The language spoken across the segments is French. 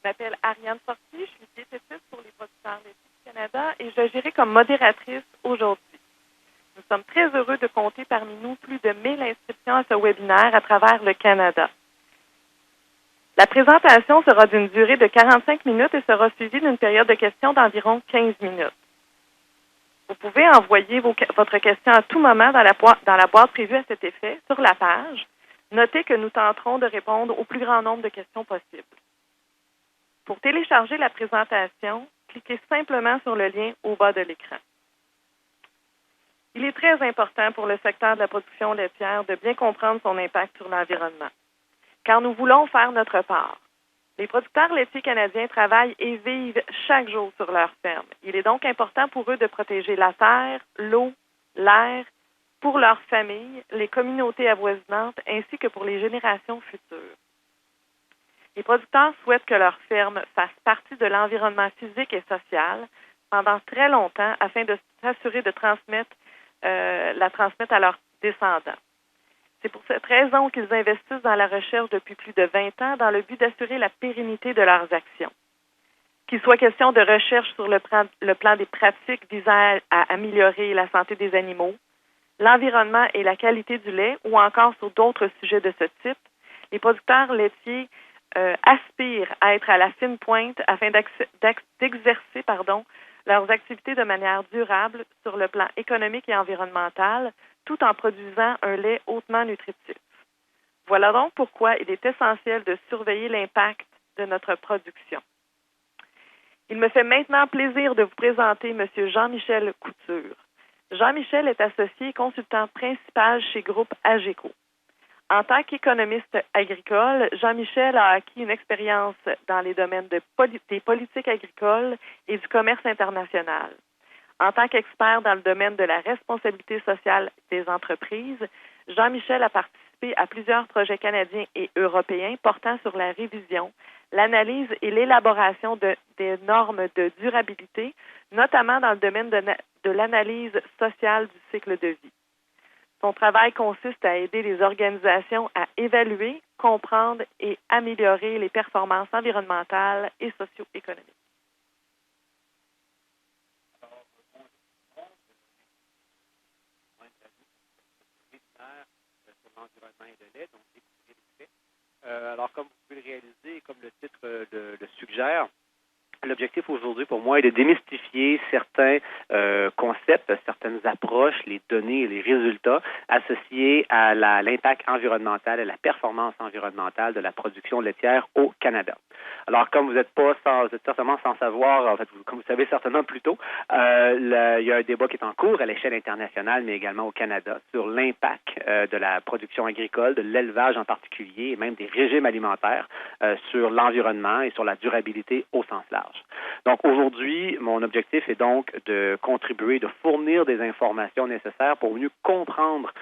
Je m'appelle Ariane Fortier, je suis diététiste pour les producteurs laitiers du Canada et je gérais comme modératrice aujourd'hui. Nous sommes très heureux de compter parmi nous plus de 1000 inscriptions à ce webinaire à travers le Canada. La présentation sera d'une durée de 45 minutes et sera suivie d'une période de questions d'environ 15 minutes. Vous pouvez envoyer votre question à tout moment dans la boîte prévue à cet effet sur la page. Notez que nous tenterons de répondre au plus grand nombre de questions possibles. Pour télécharger la présentation, cliquez simplement sur le lien au bas de l'écran. Il est très important pour le secteur de la production laitière de bien comprendre son impact sur l'environnement, car nous voulons faire notre part. Les producteurs laitiers canadiens travaillent et vivent chaque jour sur leur ferme. Il est donc important pour eux de protéger la terre, l'eau, l'air, pour leurs familles, les communautés avoisinantes, ainsi que pour les générations futures. Les producteurs souhaitent que leur ferme fasse partie de l'environnement physique et social pendant très longtemps afin de s'assurer de la transmettre à leurs descendants. C'est pour cette raison qu'ils investissent dans la recherche depuis plus de 20 ans dans le but d'assurer la pérennité de leurs actions. Qu'il soit question de recherche sur le plan des pratiques visant à améliorer la santé des animaux, l'environnement et la qualité du lait ou encore sur d'autres sujets de ce type, les producteurs laitiers aspirent à être à la fine pointe afin d'exercer leurs activités de manière durable sur le plan économique et environnemental, tout en produisant un lait hautement nutritif. Voilà donc pourquoi il est essentiel de surveiller l'impact de notre production. Il me fait maintenant plaisir de vous présenter M. Jean-Michel Couture. Jean-Michel est associé et consultant principal chez Groupe AGECO. En tant qu'économiste agricole, Jean-Michel a acquis une expérience dans les domaines des politiques agricoles et du commerce international. En tant qu'expert dans le domaine de la responsabilité sociale des entreprises, Jean-Michel a participé à plusieurs projets canadiens et européens portant sur la révision, l'analyse et l'élaboration des normes de durabilité, notamment dans le domaine de l'analyse sociale du cycle de vie. Son travail consiste à aider les organisations à évaluer, comprendre et améliorer les performances environnementales et socio-économiques. Sur l'environnement et le lait, donc découvrir les faits. Alors, comme vous pouvez le réaliser et comme le titre le suggère, l'objectif aujourd'hui pour moi est de démystifier certains concepts, certaines approches, les données et les résultats associés à l'impact environnemental et la performance environnementale de la production laitière au Canada. Alors, comme vous êtes certainement sans savoir, en fait, comme vous savez certainement plus tôt, il y a un débat qui est en cours à l'échelle internationale, mais également au Canada, sur l'impact de la production agricole, de l'élevage en particulier, et même des régimes alimentaires sur l'environnement et sur la durabilité au sens large. Donc, aujourd'hui, mon objectif est donc de contribuer, de fournir des informations nécessaires pour mieux comprendre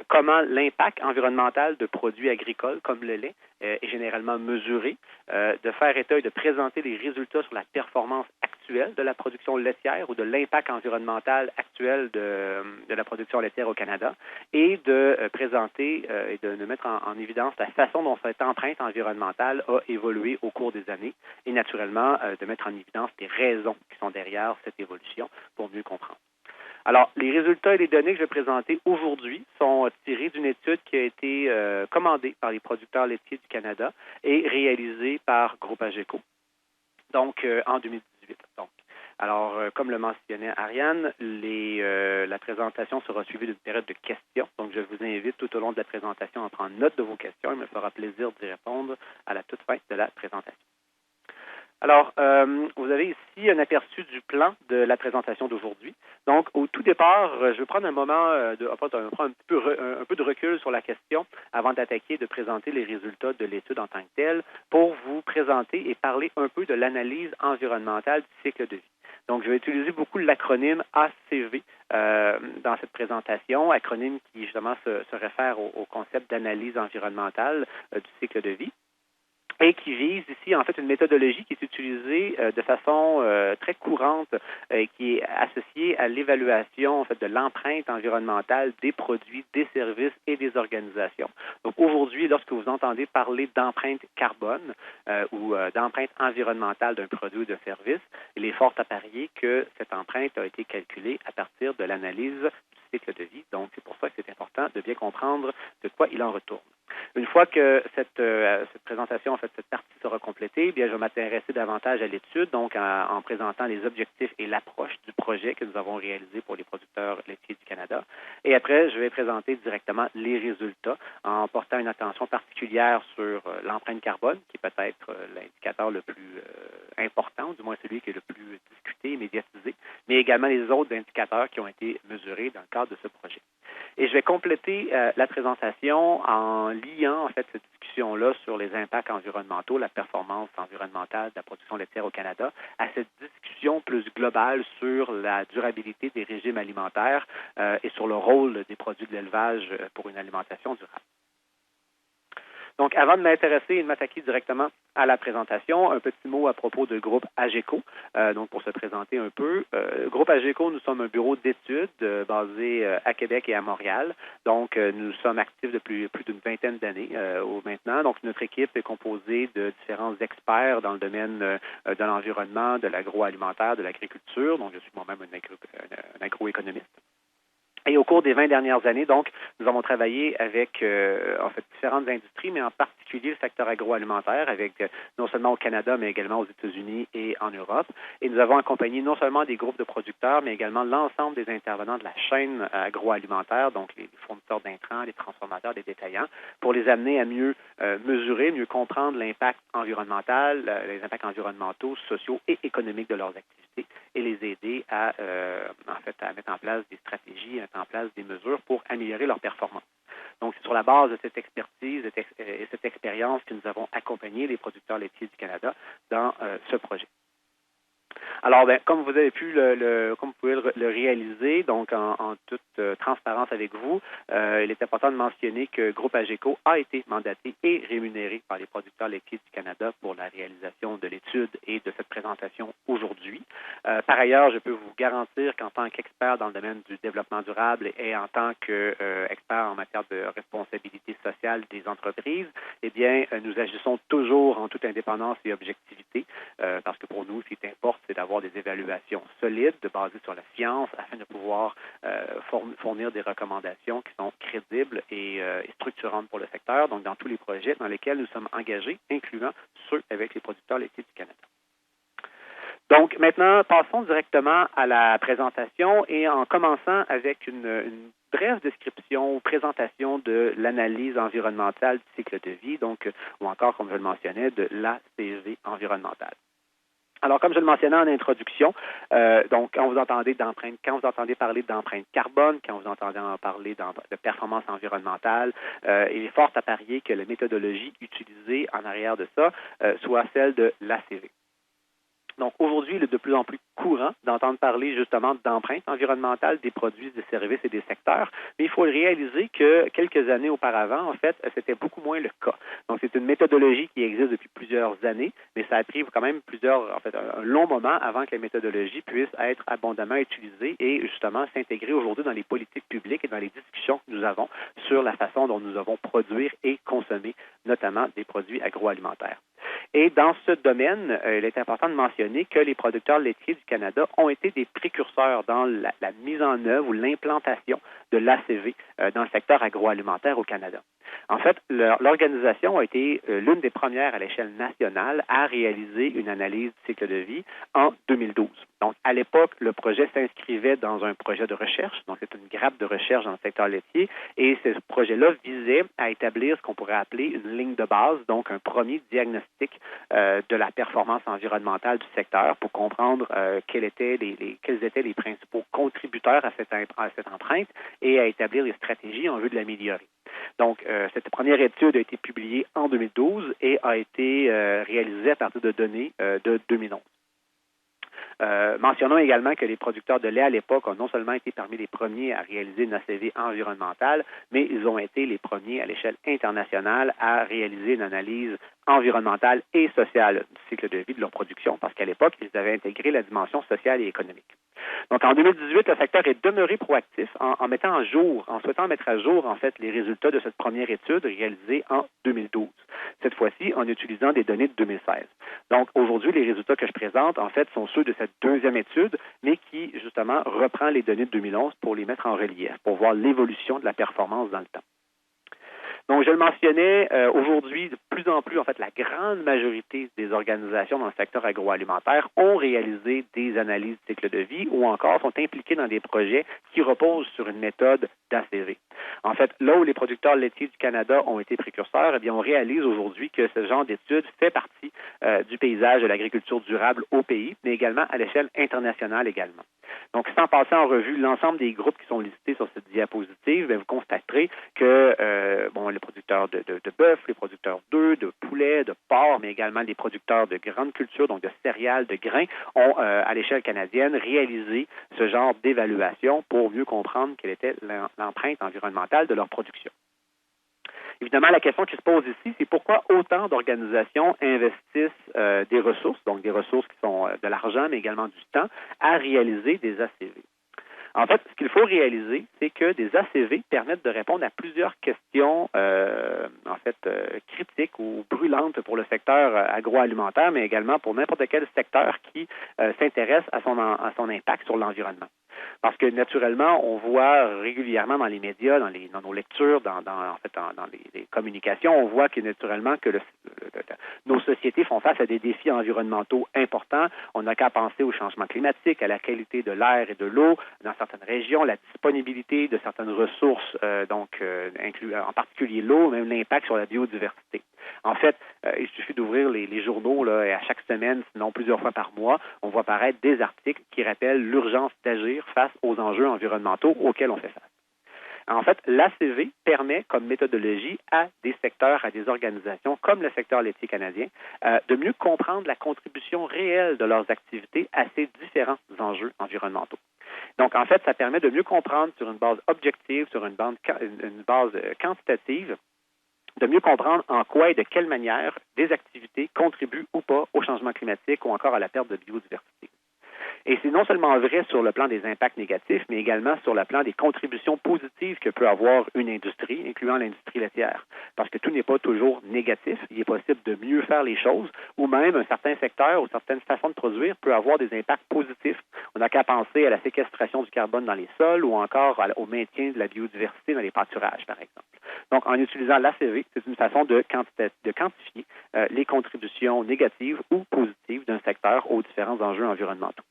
comment l'impact environnemental de produits agricoles comme le lait est généralement mesuré, de faire état et de présenter les résultats sur la performance actuelle de la production laitière ou de l'impact environnemental actuel de la production laitière au Canada et de présenter et de mettre en évidence la façon dont cette empreinte environnementale a évolué au cours des années et naturellement de mettre en évidence les raisons qui sont derrière cette évolution pour mieux comprendre. Alors, les résultats et les données que je vais présenter aujourd'hui sont tirés d'une étude qui a été commandée par les producteurs laitiers du Canada et réalisée par Groupe AGECO, donc en 2018. Donc, alors, comme le mentionnait Ariane, la présentation sera suivie d'une période de questions. Donc, je vous invite tout au long de la présentation à prendre note de vos questions. Il me fera plaisir d'y répondre à la toute fin de la présentation. Alors, vous avez ici un aperçu du plan de la présentation d'aujourd'hui. Donc, au tout départ, je vais prendre un moment, prendre un peu de recul sur la question avant d'attaquer, de présenter les résultats de l'étude en tant que telle pour vous présenter et parler un peu de l'analyse environnementale du cycle de vie. Donc, je vais utiliser beaucoup l'acronyme ACV dans cette présentation, acronyme qui justement se réfère au concept d'analyse environnementale du cycle de vie. Et et qui vise ici, en fait, une méthodologie qui est utilisée de façon très courante et qui est associée à l'évaluation, en fait, de l'empreinte environnementale des produits, des services et des organisations. Donc, aujourd'hui, lorsque vous entendez parler d'empreinte carbone ou d'empreinte environnementale d'un produit ou de service, il est fort à parier que cette empreinte a été calculée à partir de l'analyse du cycle de vie. Donc, c'est pour ça que c'est important de bien comprendre de quoi il en retourne. Une fois que cette présentation, en fait, cette partie sera complétée, eh bien, je vais m'intéresser davantage à l'étude, donc en présentant les objectifs et l'approche du projet que nous avons réalisé pour les producteurs laitiers du Canada. Et après, je vais présenter directement les résultats en portant une attention particulière sur l'empreinte carbone, qui est peut-être l'indicateur le plus important, du moins celui qui est le plus discuté et médiatisé, mais également les autres indicateurs qui ont été mesurés dans le cadre de ce projet. Et je vais compléter la présentation en liant en fait cette discussion-là sur les impacts environnementaux, la performance environnementale de la production laitière au Canada, à cette discussion plus globale sur la durabilité des régimes alimentaires et sur le rôle des produits de l'élevage pour une alimentation durable. Donc, avant de m'intéresser et de m'attaquer directement à la présentation, un petit mot à propos du groupe AGECO. Donc, pour se présenter un peu, groupe AGECO, nous sommes un bureau d'études basé à Québec et à Montréal. Donc, nous sommes actifs depuis plus d'une vingtaine d'années maintenant. Donc, notre équipe est composée de différents experts dans le domaine de l'environnement, de l'agroalimentaire, de l'agriculture. Donc, je suis moi-même un agroéconomiste. Et au cours des 20 dernières années, donc, nous avons travaillé avec en fait différentes industries, mais en particulier le secteur agroalimentaire, avec non seulement au Canada, mais également aux États-Unis et en Europe. Et nous avons accompagné non seulement des groupes de producteurs, mais également l'ensemble des intervenants de la chaîne agroalimentaire, donc les fournisseurs d'intrants, les transformateurs, les détaillants, pour les amener à mieux mesurer, mieux comprendre l'impact environnemental, les impacts environnementaux, sociaux et économiques de leurs activités et les aider à mettre en place des stratégies, à mettre en place des mesures pour améliorer leur performance. Donc, c'est sur la base de cette expertise et cette expérience que nous avons accompagné les producteurs laitiers du Canada dans ce projet. Alors, comme vous avez pu comme vous pouvez le réaliser, donc en toute transparence avec vous, il est important de mentionner que Groupe AGECO a été mandaté et rémunéré par les producteurs laitiers du Canada pour la réalisation de l'étude et de cette présentation aujourd'hui. Par ailleurs, je peux vous garantir qu'en tant qu'expert dans le domaine du développement durable et en tant qu'expert en matière de responsabilité sociale des entreprises, eh bien, nous agissons toujours en toute indépendance et objectivité, parce que pour nous, ce qui importe, c'est d'avoir des évaluations solides, basées sur la science, afin de pouvoir fournir des recommandations qui sont crédibles et structurantes pour le secteur, donc dans tous les projets dans lesquels nous sommes engagés, incluant ceux avec les producteurs laitiers du Canada. Donc, maintenant, passons directement à la présentation et en commençant avec une brève description ou présentation de l'analyse environnementale du cycle de vie, donc, ou encore, comme je le mentionnais, de l'ACV environnementale. Alors, comme je le mentionnais en introduction, donc quand vous entendez parler d'empreinte carbone, quand vous entendez en parler de performance environnementale, il est fort à parier que la méthodologie utilisée en arrière de ça soit celle de l'ACV. Donc, aujourd'hui, il est de plus en plus courant d'entendre parler justement d'empreinte environnementale des produits, des services et des secteurs, mais il faut réaliser que quelques années auparavant, en fait, c'était beaucoup moins le cas. Donc, c'est une méthodologie qui existe depuis plusieurs années, mais ça a pris quand même un long moment avant que la méthodologie puisse être abondamment utilisée et justement s'intégrer aujourd'hui dans les politiques publiques et dans les discussions que nous avons sur la façon dont nous devons produire et consommer, notamment des produits agroalimentaires. Et dans ce domaine, il est important de mentionner que les producteurs laitiers du Canada ont été des précurseurs dans la mise en œuvre ou l'implantation de l'ACV dans le secteur agroalimentaire au Canada. En fait, l'organisation a été l'une des premières à l'échelle nationale à réaliser une analyse du cycle de vie en 2012. Donc, à l'époque, le projet s'inscrivait dans un projet de recherche, donc c'est une grappe de recherche dans le secteur laitier, et ce projet-là visait à établir ce qu'on pourrait appeler une ligne de base, donc un premier diagnostic de la performance environnementale du secteur pour comprendre quels étaient les principaux contributeurs à cette empreinte et à établir des stratégies en vue de l'améliorer. Donc, cette première étude a été publiée en 2012 et a été réalisée à partir de données de 2011. Mentionnons également que les producteurs de lait à l'époque ont non seulement été parmi les premiers à réaliser une ACV environnementale, mais ils ont été les premiers à l'échelle internationale à réaliser une analyse environnementale et sociale du cycle de vie de leur production, parce qu'à l'époque, ils avaient intégré la dimension sociale et économique. Donc, en 2018, le secteur est demeuré proactif en mettant à jour, en souhaitant mettre à jour, en fait, les résultats de cette première étude réalisée en 2012. Cette fois-ci, en utilisant des données de 2016. Donc, aujourd'hui, les résultats que je présente, en fait, sont ceux de cette deuxième étude, mais qui, justement, reprend les données de 2011 pour les mettre en relief, pour voir l'évolution de la performance dans le temps. Donc, je le mentionnais, aujourd'hui, de plus en plus, en fait, la grande majorité des organisations dans le secteur agroalimentaire ont réalisé des analyses de cycle de vie ou encore sont impliquées dans des projets qui reposent sur une méthode d'ACV. En fait, là où les producteurs laitiers du Canada ont été précurseurs, eh bien, on réalise aujourd'hui que ce genre d'études fait partie du paysage de l'agriculture durable au pays, mais également à l'échelle internationale également. Donc, sans passer en revue l'ensemble des groupes qui sont listés sur cette diapositive, bien, vous constaterez que les producteurs de bœuf, les producteurs d'œufs, de poulet, de porc, mais également les producteurs de grandes cultures, donc de céréales, de grains, ont, à l'échelle canadienne, réalisé ce genre d'évaluation pour mieux comprendre quelle était l'empreinte environnementale de leur production. Évidemment, la question qui se pose ici, c'est pourquoi autant d'organisations investissent des ressources, donc des ressources qui sont de l'argent, mais également du temps, à réaliser des ACV. En fait, ce qu'il faut réaliser, c'est que des ACV permettent de répondre à plusieurs questions, critiques ou brûlantes pour le secteur agroalimentaire, mais également pour n'importe quel secteur qui s'intéresse à son impact sur l'environnement. Parce que, naturellement, on voit régulièrement dans les médias, dans nos lectures, dans les communications, on voit que, naturellement, que nos sociétés font face à des défis environnementaux importants. On n'a qu'à penser au changement climatique, à la qualité de l'air et de l'eau dans certaines régions, la disponibilité de certaines ressources, en particulier l'eau, même l'impact sur la biodiversité. En fait, il suffit d'ouvrir les journaux là, et à chaque semaine, sinon plusieurs fois par mois, on voit apparaître des articles qui rappellent l'urgence d'agir face aux enjeux environnementaux auxquels on fait face. En fait, l'ACV permet comme méthodologie à des secteurs, à des organisations comme le secteur laitier canadien, de mieux comprendre la contribution réelle de leurs activités à ces différents enjeux environnementaux. Donc, en fait, ça permet de mieux comprendre sur une base objective, sur une base quantitative, de mieux comprendre en quoi et de quelle manière des activités contribuent ou pas au changement climatique ou encore à la perte de biodiversité. Et c'est non seulement vrai sur le plan des impacts négatifs, mais également sur le plan des contributions positives que peut avoir une industrie, incluant l'industrie laitière. Parce que tout n'est pas toujours négatif. Il est possible de mieux faire les choses, ou même un certain secteur ou certaines façons de produire peut avoir des impacts positifs. On n'a qu'à penser à la séquestration du carbone dans les sols ou encore au maintien de la biodiversité dans les pâturages, par exemple. Donc, en utilisant l'ACV, c'est une façon de quantifier les contributions négatives ou positives d'un secteur aux différents enjeux environnementaux.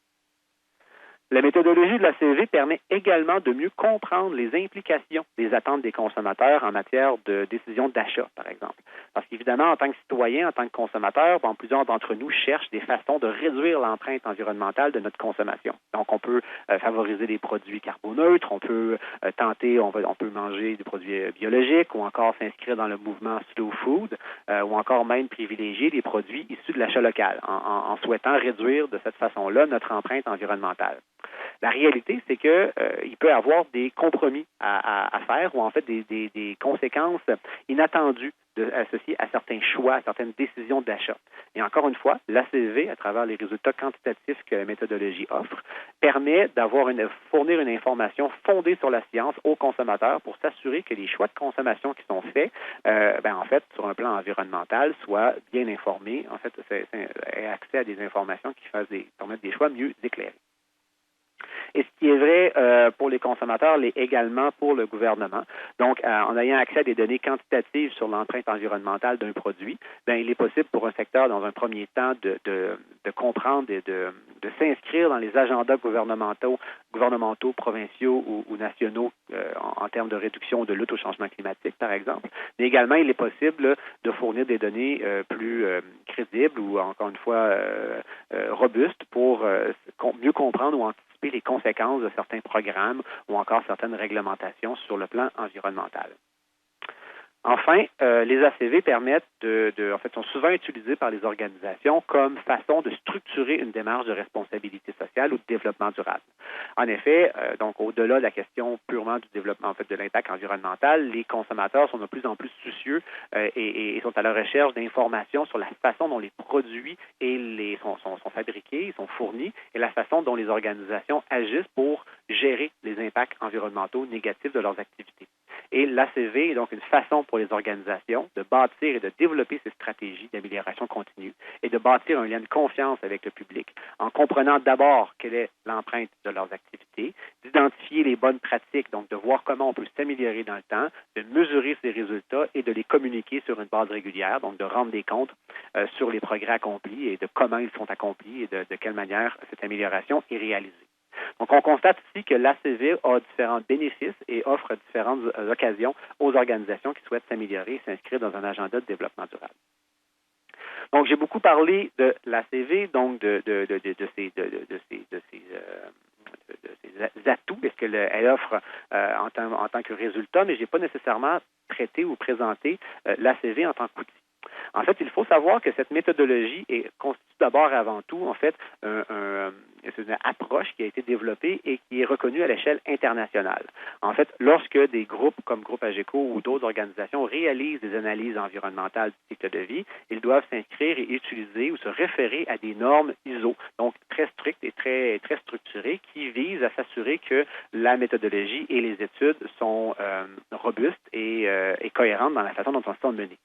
La méthodologie de l'ACV permet également de mieux comprendre les implications des attentes des consommateurs en matière de décision d'achat, par exemple. Parce qu'évidemment, en tant que citoyen, en tant que consommateur, plusieurs d'entre nous cherchent des façons de réduire l'empreinte environnementale de notre consommation. Donc, on peut favoriser des produits carboneutres, on peut on peut manger des produits biologiques ou encore s'inscrire dans le mouvement Slow Food ou encore même privilégier des produits issus de l'achat local en souhaitant réduire de cette façon-là notre empreinte environnementale. La réalité, c'est que il peut y avoir des compromis à faire ou en fait des conséquences inattendues associées à certains choix, à certaines décisions d'achat. Et encore une fois, l'ACV, à travers les résultats quantitatifs que la méthodologie offre, permet fournir une information fondée sur la science aux consommateurs pour s'assurer que les choix de consommation qui sont faits, sur un plan environnemental, soient bien informés, en fait, aient accès à des informations qui permettent des choix mieux éclairés. Et ce qui est vrai pour les consommateurs l'est également pour le gouvernement. Donc, en ayant accès à des données quantitatives sur l'empreinte environnementale d'un produit, il est possible pour un secteur, dans un premier temps, de comprendre et de s'inscrire dans les agendas gouvernementaux, provinciaux ou nationaux en termes de réduction ou de lutte au changement climatique, par exemple. Mais également, il est possible de fournir des données plus crédibles ou, encore une fois, robustes pour mieux comprendre ou anticiper les conséquences de certains programmes ou encore certaines réglementations sur le plan environnemental. Enfin, les ACV permettent en fait, sont souvent utilisés par les organisations comme façon de structurer une démarche de responsabilité sociale ou de développement durable. En effet, donc au-delà de la question purement du développement, en fait, de l'impact environnemental, les consommateurs sont de plus en plus soucieux et sont à la recherche d'informations sur la façon dont les produits sont fabriqués, sont fournis, et la façon dont les organisations agissent pour gérer les impacts environnementaux négatifs de leurs activités. Et l'ACV est donc une façon pour les organisations de bâtir et de développer ces stratégies d'amélioration continue et de bâtir un lien de confiance avec le public en comprenant d'abord quelle est l'empreinte de leurs activités, d'identifier les bonnes pratiques, donc de voir comment on peut s'améliorer dans le temps, de mesurer ces résultats et de les communiquer sur une base régulière, donc de rendre des comptes sur les progrès accomplis et de comment ils sont accomplis et de quelle manière cette amélioration est réalisée. Donc, on constate ici que l'ACV a différents bénéfices et offre différentes occasions aux organisations qui souhaitent s'améliorer et s'inscrire dans un agenda de développement durable. Donc, j'ai beaucoup parlé de l'ACV, donc de ses atouts, est-ce qu'elle offre en tant que résultat, mais je n'ai pas nécessairement traité ou présenté l'ACV en tant qu'outil. En fait, il faut savoir que cette méthodologie constitue d'abord et avant tout, en fait, c'est une approche qui a été développée et qui est reconnue à l'échelle internationale. En fait, lorsque des groupes comme Groupe AGECO ou d'autres organisations réalisent des analyses environnementales du cycle de vie, ils doivent s'inscrire et utiliser ou se référer à des normes ISO, donc très strictes et très structurées, qui visent à s'assurer que la méthodologie et les études sont robustes et cohérentes dans la façon dont elles sont menées.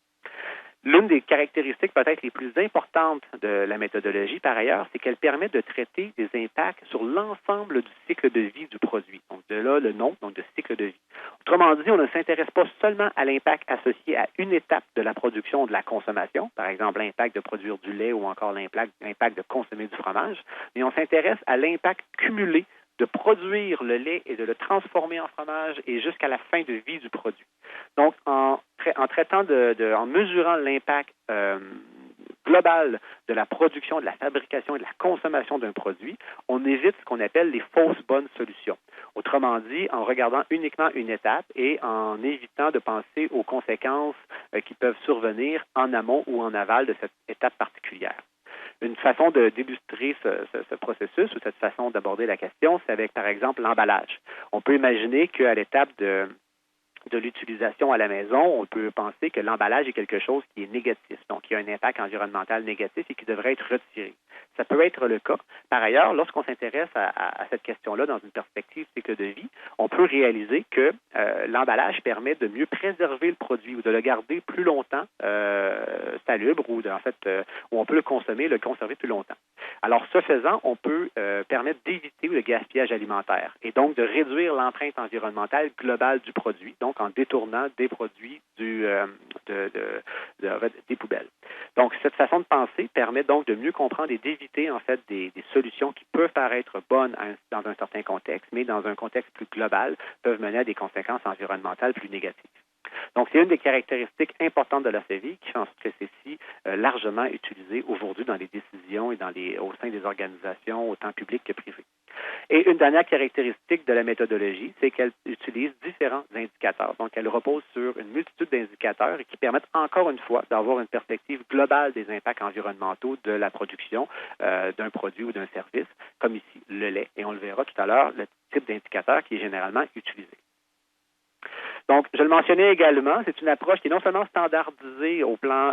L'une des caractéristiques peut-être les plus importantes de la méthodologie, par ailleurs, c'est qu'elle permet de traiter des impacts sur l'ensemble du cycle de vie du produit. Donc, de là, le nom, donc de cycle de vie. Autrement dit, on ne s'intéresse pas seulement à l'impact associé à une étape de la production ou de la consommation, par exemple l'impact de produire du lait ou encore l'impact de consommer du fromage, mais on s'intéresse à l'impact cumulé de produire le lait et de le transformer en fromage et jusqu'à la fin de vie du produit. Donc, en mesurant l'impact global de la production, de la fabrication et de la consommation d'un produit, on évite ce qu'on appelle les fausses bonnes solutions. Autrement dit, en regardant uniquement une étape et en évitant de penser aux conséquences qui peuvent survenir en amont ou en aval de cette étape particulière. Une façon d'illustrer ce processus ou cette façon d'aborder la question, c'est avec, par exemple, l'emballage. On peut imaginer qu'à l'étape de l'utilisation à la maison, on peut penser que l'emballage est quelque chose qui est négatif, donc qui a un impact environnemental négatif et qui devrait être retiré. Ça peut être le cas. Par ailleurs, lorsqu'on s'intéresse à cette question-là dans une perspective cycle de vie, on peut réaliser que l'emballage permet de mieux préserver le produit ou de le garder plus longtemps salubre ou où on peut le conserver plus longtemps. Alors, ce faisant, on peut permettre d'éviter le gaspillage alimentaire et donc de réduire l'empreinte environnementale globale du produit, donc en détournant des produits des poubelles. Donc, cette façon de penser permet donc de mieux comprendre et d'éviter en fait des solutions qui peuvent paraître bonnes dans un certain contexte, mais dans un contexte plus global, peuvent mener à des conséquences environnementales plus négatives. Donc, c'est une des caractéristiques importantes de l'ACV qui fait en sorte que c'est si largement utilisé aujourd'hui dans les décisions et au sein des organisations, autant publiques que privées. Et une dernière caractéristique de la méthodologie, c'est qu'elle utilise différents indicateurs. Donc, elle repose sur une multitude d'indicateurs qui permettent encore une fois d'avoir une perspective globale des impacts environnementaux de la production d'un produit ou d'un service, comme ici le lait. Et on le verra tout à l'heure, le type d'indicateur qui est généralement utilisé. Donc, je le mentionnais également, c'est une approche qui est non seulement standardisée au plan,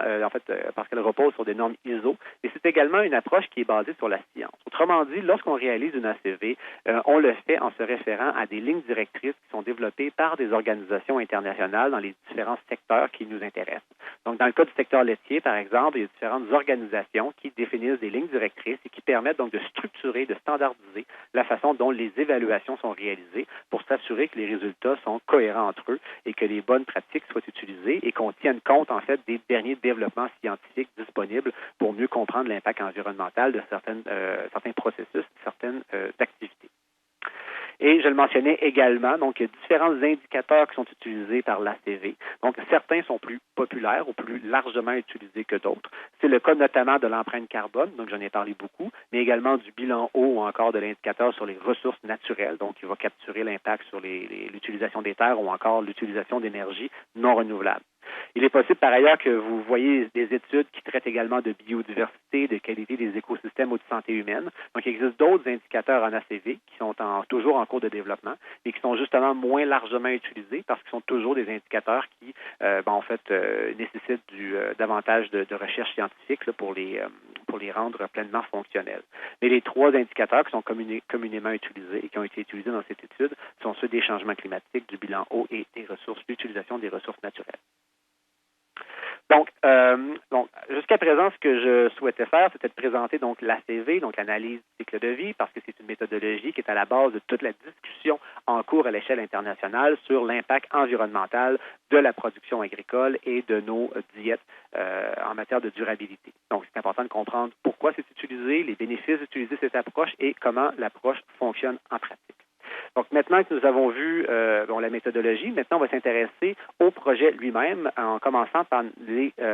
parce qu'elle repose sur des normes ISO, mais c'est également une approche qui est basée sur la science. Autrement dit, lorsqu'on réalise une ACV, on le fait en se référant à des lignes directrices qui sont développées par des organisations internationales dans les différents secteurs qui nous intéressent. Donc, dans le cas du secteur laitier, par exemple, il y a différentes organisations qui définissent des lignes directrices et qui permettent donc de structurer, de standardiser la façon dont les évaluations sont réalisées pour s'assurer que les résultats sont cohérents entre eux et que les bonnes pratiques soient utilisées et qu'on tienne compte, en fait, des derniers développements scientifiques disponibles pour mieux comprendre l'impact environnemental de certains processus, certaines activités. Et je le mentionnais également, donc il y a différents indicateurs qui sont utilisés par l'ACV. Donc certains sont plus populaires ou plus largement utilisés que d'autres. C'est le cas notamment de l'empreinte carbone, donc j'en ai parlé beaucoup, mais également du bilan eau ou encore de l'indicateur sur les ressources naturelles, donc il va capturer l'impact sur l'utilisation des terres ou encore l'utilisation d'énergie non renouvelable. Il est possible par ailleurs que vous voyez des études qui traitent également de biodiversité, de qualité des écosystèmes ou de santé humaine. Donc, il existe d'autres indicateurs en ACV qui sont toujours en cours de développement et qui sont justement moins largement utilisés parce qu'ils sont toujours des indicateurs qui, nécessitent davantage de recherche scientifique là, pour les rendre pleinement fonctionnels. Mais les trois indicateurs qui sont communément utilisés et qui ont été utilisés dans cette étude sont ceux des changements climatiques, du bilan eau et des ressources, l'utilisation des ressources naturelles. Donc, jusqu'à présent, ce que je souhaitais faire, c'était de présenter donc l'ACV, donc l'analyse du cycle de vie, parce que c'est une méthodologie qui est à la base de toute la discussion en cours à l'échelle internationale sur l'impact environnemental de la production agricole et de nos diètes en matière de durabilité. Donc, c'est important de comprendre pourquoi c'est utilisé, les bénéfices d'utiliser cette approche et comment l'approche fonctionne en pratique. Donc, maintenant que nous avons vu la méthodologie, maintenant, on va s'intéresser au projet lui-même en commençant par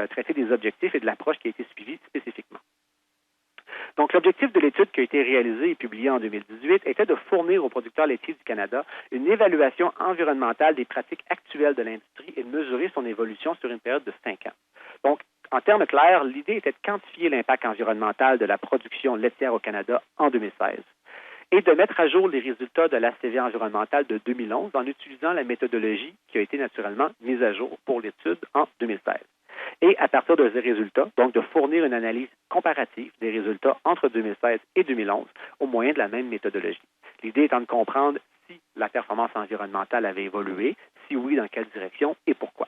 traiter des objectifs et de l'approche qui a été suivie spécifiquement. Donc, l'objectif de l'étude qui a été réalisée et publiée en 2018 était de fournir aux producteurs laitiers du Canada une évaluation environnementale des pratiques actuelles de l'industrie et de mesurer son évolution sur une période de 5 ans. Donc, en termes clairs, l'idée était de quantifier l'impact environnemental de la production laitière au Canada en 2016 et de mettre à jour les résultats de l'ACV environnemental de 2011 en utilisant la méthodologie qui a été naturellement mise à jour pour l'étude en 2016. Et à partir de ces résultats, donc de fournir une analyse comparative des résultats entre 2016 et 2011 au moyen de la même méthodologie. L'idée étant de comprendre si la performance environnementale avait évolué, si oui, dans quelle direction et pourquoi.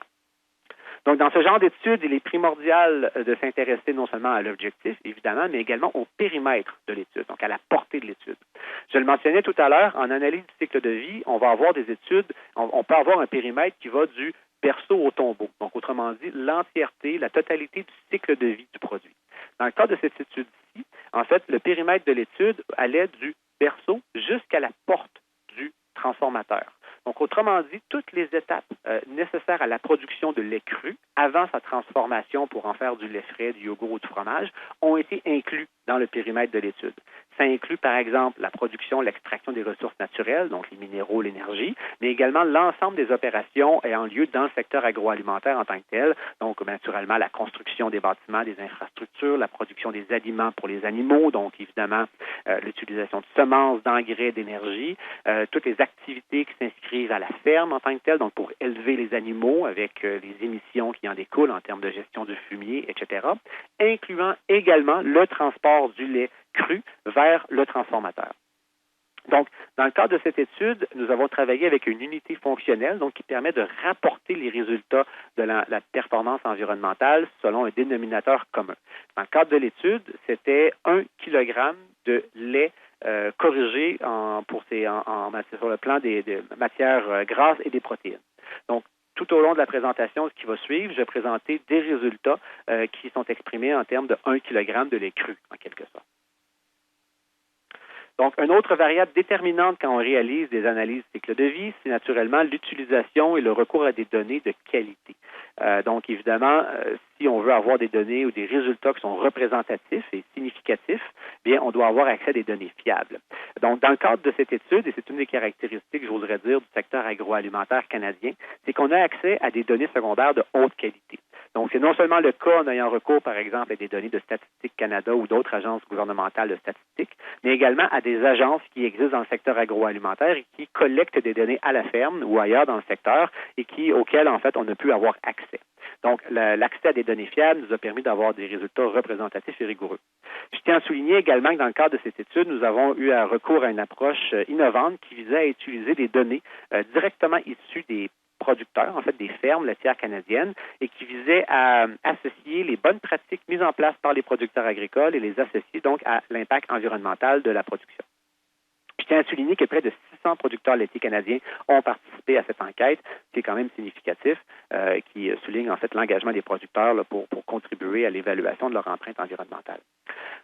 Donc, dans ce genre d'études, il est primordial de s'intéresser non seulement à l'objectif, évidemment, mais également au périmètre de l'étude, donc à la portée de l'étude. Je le mentionnais tout à l'heure, en analyse du cycle de vie, on va avoir des études, on peut avoir un périmètre qui va du berceau au tombeau. Donc, autrement dit, l'entièreté, la totalité du cycle de vie du produit. Dans le cas de cette étude-ci, en fait, le périmètre de l'étude allait du berceau jusqu'à la porte du transformateur. Donc, autrement dit, toutes les étapes nécessaires à la production de lait cru avant sa transformation pour en faire du lait frais, du yogourt ou du fromage ont été inclus dans le périmètre de l'étude. Ça inclut, par exemple, la production, l'extraction des ressources naturelles, donc les minéraux, l'énergie, mais également l'ensemble des opérations ayant lieu dans le secteur agroalimentaire en tant que tel, donc naturellement la construction des bâtiments, des infrastructures, la production des aliments pour les animaux, donc évidemment l'utilisation de semences, d'engrais, d'énergie, toutes les activités qui s'inscrivent à la ferme en tant que telle, donc pour élever les animaux avec les émissions qui en découlent en termes de gestion du fumier, etc., incluant également le transport du lait cru vers le transformateur. Donc, dans le cadre de cette étude, nous avons travaillé avec une unité fonctionnelle donc qui permet de rapporter les résultats de la performance environnementale selon un dénominateur commun. Dans le cadre de l'étude, c'était 1 kg de lait corrigé sur le plan des matières grasses et des protéines. Donc, tout au long de la présentation, ce qui va suivre, je vais présenter des résultats qui sont exprimés en termes de 1 kg de lait cru, en quelque sorte. Donc, une autre variable déterminante quand on réalise des analyses cycle de vie, c'est naturellement l'utilisation et le recours à des données de qualité. Donc, évidemment, si on veut avoir des données ou des résultats qui sont représentatifs et significatifs, bien, on doit avoir accès à des données fiables. Donc, dans le cadre de cette étude, et c'est une des caractéristiques, j'oserais dire, du secteur agroalimentaire canadien, c'est qu'on a accès à des données secondaires de haute qualité. Donc, c'est non seulement le cas en ayant recours, par exemple, à des données de Statistique Canada ou d'autres agences gouvernementales de statistiques, mais également à des agences qui existent dans le secteur agroalimentaire et qui collectent des données à la ferme ou ailleurs dans le secteur et auxquelles, en fait, on a pu avoir accès. Donc, l'accès à des données fiables nous a permis d'avoir des résultats représentatifs et rigoureux. Je tiens à souligner également que dans le cadre de cette étude, nous avons eu un recours à une approche innovante qui visait à utiliser des données directement issues des producteurs, en fait des fermes laitières canadiennes, et qui visait à associer les bonnes pratiques mises en place par les producteurs agricoles et les associer donc à l'impact environnemental de la production. Je tiens à souligner que près de 600 producteurs laitiers canadiens ont participé à cette enquête, qui est quand même significatif, qui souligne en fait l'engagement des producteurs là, pour contribuer à l'évaluation de leur empreinte environnementale.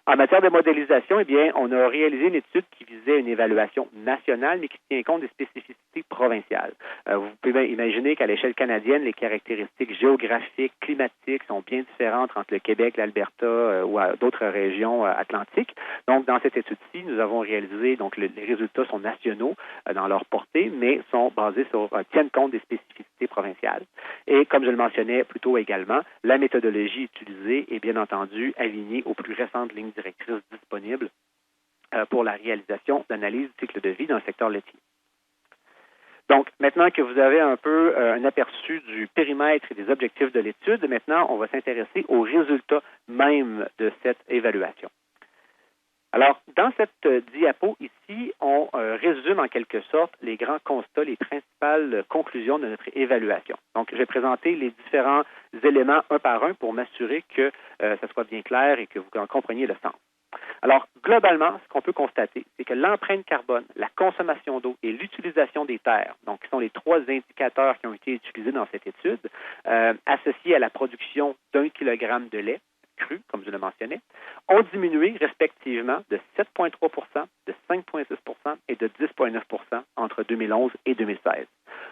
En matière de modélisation, eh bien, on a réalisé une étude qui visait une évaluation nationale, mais qui tient compte des spécificités provinciales. Vous pouvez imaginer qu'à l'échelle canadienne, les caractéristiques géographiques, climatiques sont bien différentes entre le Québec, l'Alberta ou d'autres régions atlantiques. Donc, dans cette étude-ci, nous avons réalisé, donc les résultats sont nationaux dans leur portée, mais sont basés tiennent compte des spécificités provinciales. Et comme je le mentionnais plus tôt également, la méthodologie utilisée est bien entendu alignée aux plus récentes lignes directrices disponibles pour la réalisation d'analyses du cycle de vie dans le secteur laitier. Donc, maintenant que vous avez un peu un aperçu du périmètre et des objectifs de l'étude, maintenant, on va s'intéresser aux résultats même de cette évaluation. Alors, dans cette diapo ici, on résume en quelque sorte les grands constats, les principales conclusions de notre évaluation. Donc, je vais présenter les différents éléments un par un pour m'assurer que ça soit bien clair et que vous en compreniez le sens. Alors, globalement, ce qu'on peut constater, c'est que l'empreinte carbone, la consommation d'eau et l'utilisation des terres, donc qui sont les trois indicateurs qui ont été utilisés dans cette étude, associés à la production d'1 kg de lait cru, comme je le mentionnais, ont diminué respectivement de 7,3 de 5,6 et de 10,9 entre 2011 et 2016.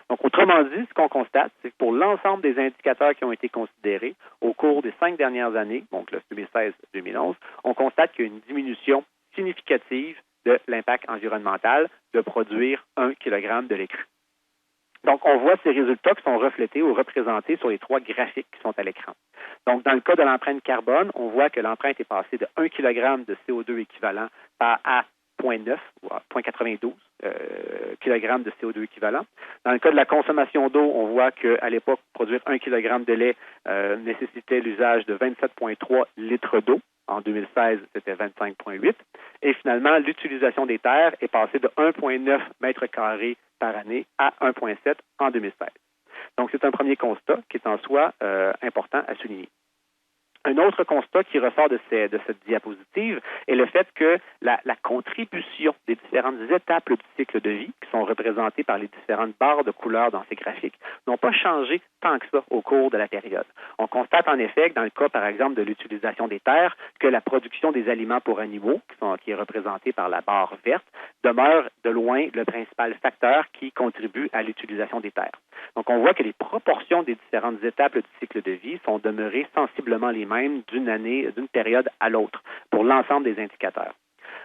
Donc, autrement dit, ce qu'on constate, c'est que pour l'ensemble des indicateurs qui ont été considérés au cours des 5 dernières années, donc le 2016-2011, on constate qu'il y a une diminution significative de l'impact environnemental de produire 1 kg de lait cru. Donc, on voit ces résultats qui sont reflétés ou représentés sur les trois graphiques qui sont à l'écran. Donc, dans le cas de l'empreinte carbone, on voit que l'empreinte est passée de 1 kg de CO2 équivalent à 0,9 ou à 0,92 kg de CO2 équivalent. Dans le cas de la consommation d'eau, on voit qu'à l'époque, produire 1 kg de lait nécessitait l'usage de 27,3 litres d'eau. En 2016, c'était 25,8. Et finalement, l'utilisation des terres est passée de 1,9 mètres carrés par année à 1,7 en 2016. Donc, c'est un premier constat qui est en soi important à souligner. Un autre constat qui ressort de cette diapositive est le fait que la contribution des différentes étapes du cycle de vie, qui sont représentées par les différentes barres de couleurs dans ces graphiques, n'ont pas changé tant que ça au cours de la période. On constate en effet que dans le cas, par exemple, de l'utilisation des terres, que la production des aliments pour animaux, qui est représentée par la barre verte, demeure de loin le principal facteur qui contribue à l'utilisation des terres. Donc, on voit que les proportions des différentes étapes du cycle de vie sont demeurées sensiblement les mêmes d'une période à l'autre pour l'ensemble des indicateurs.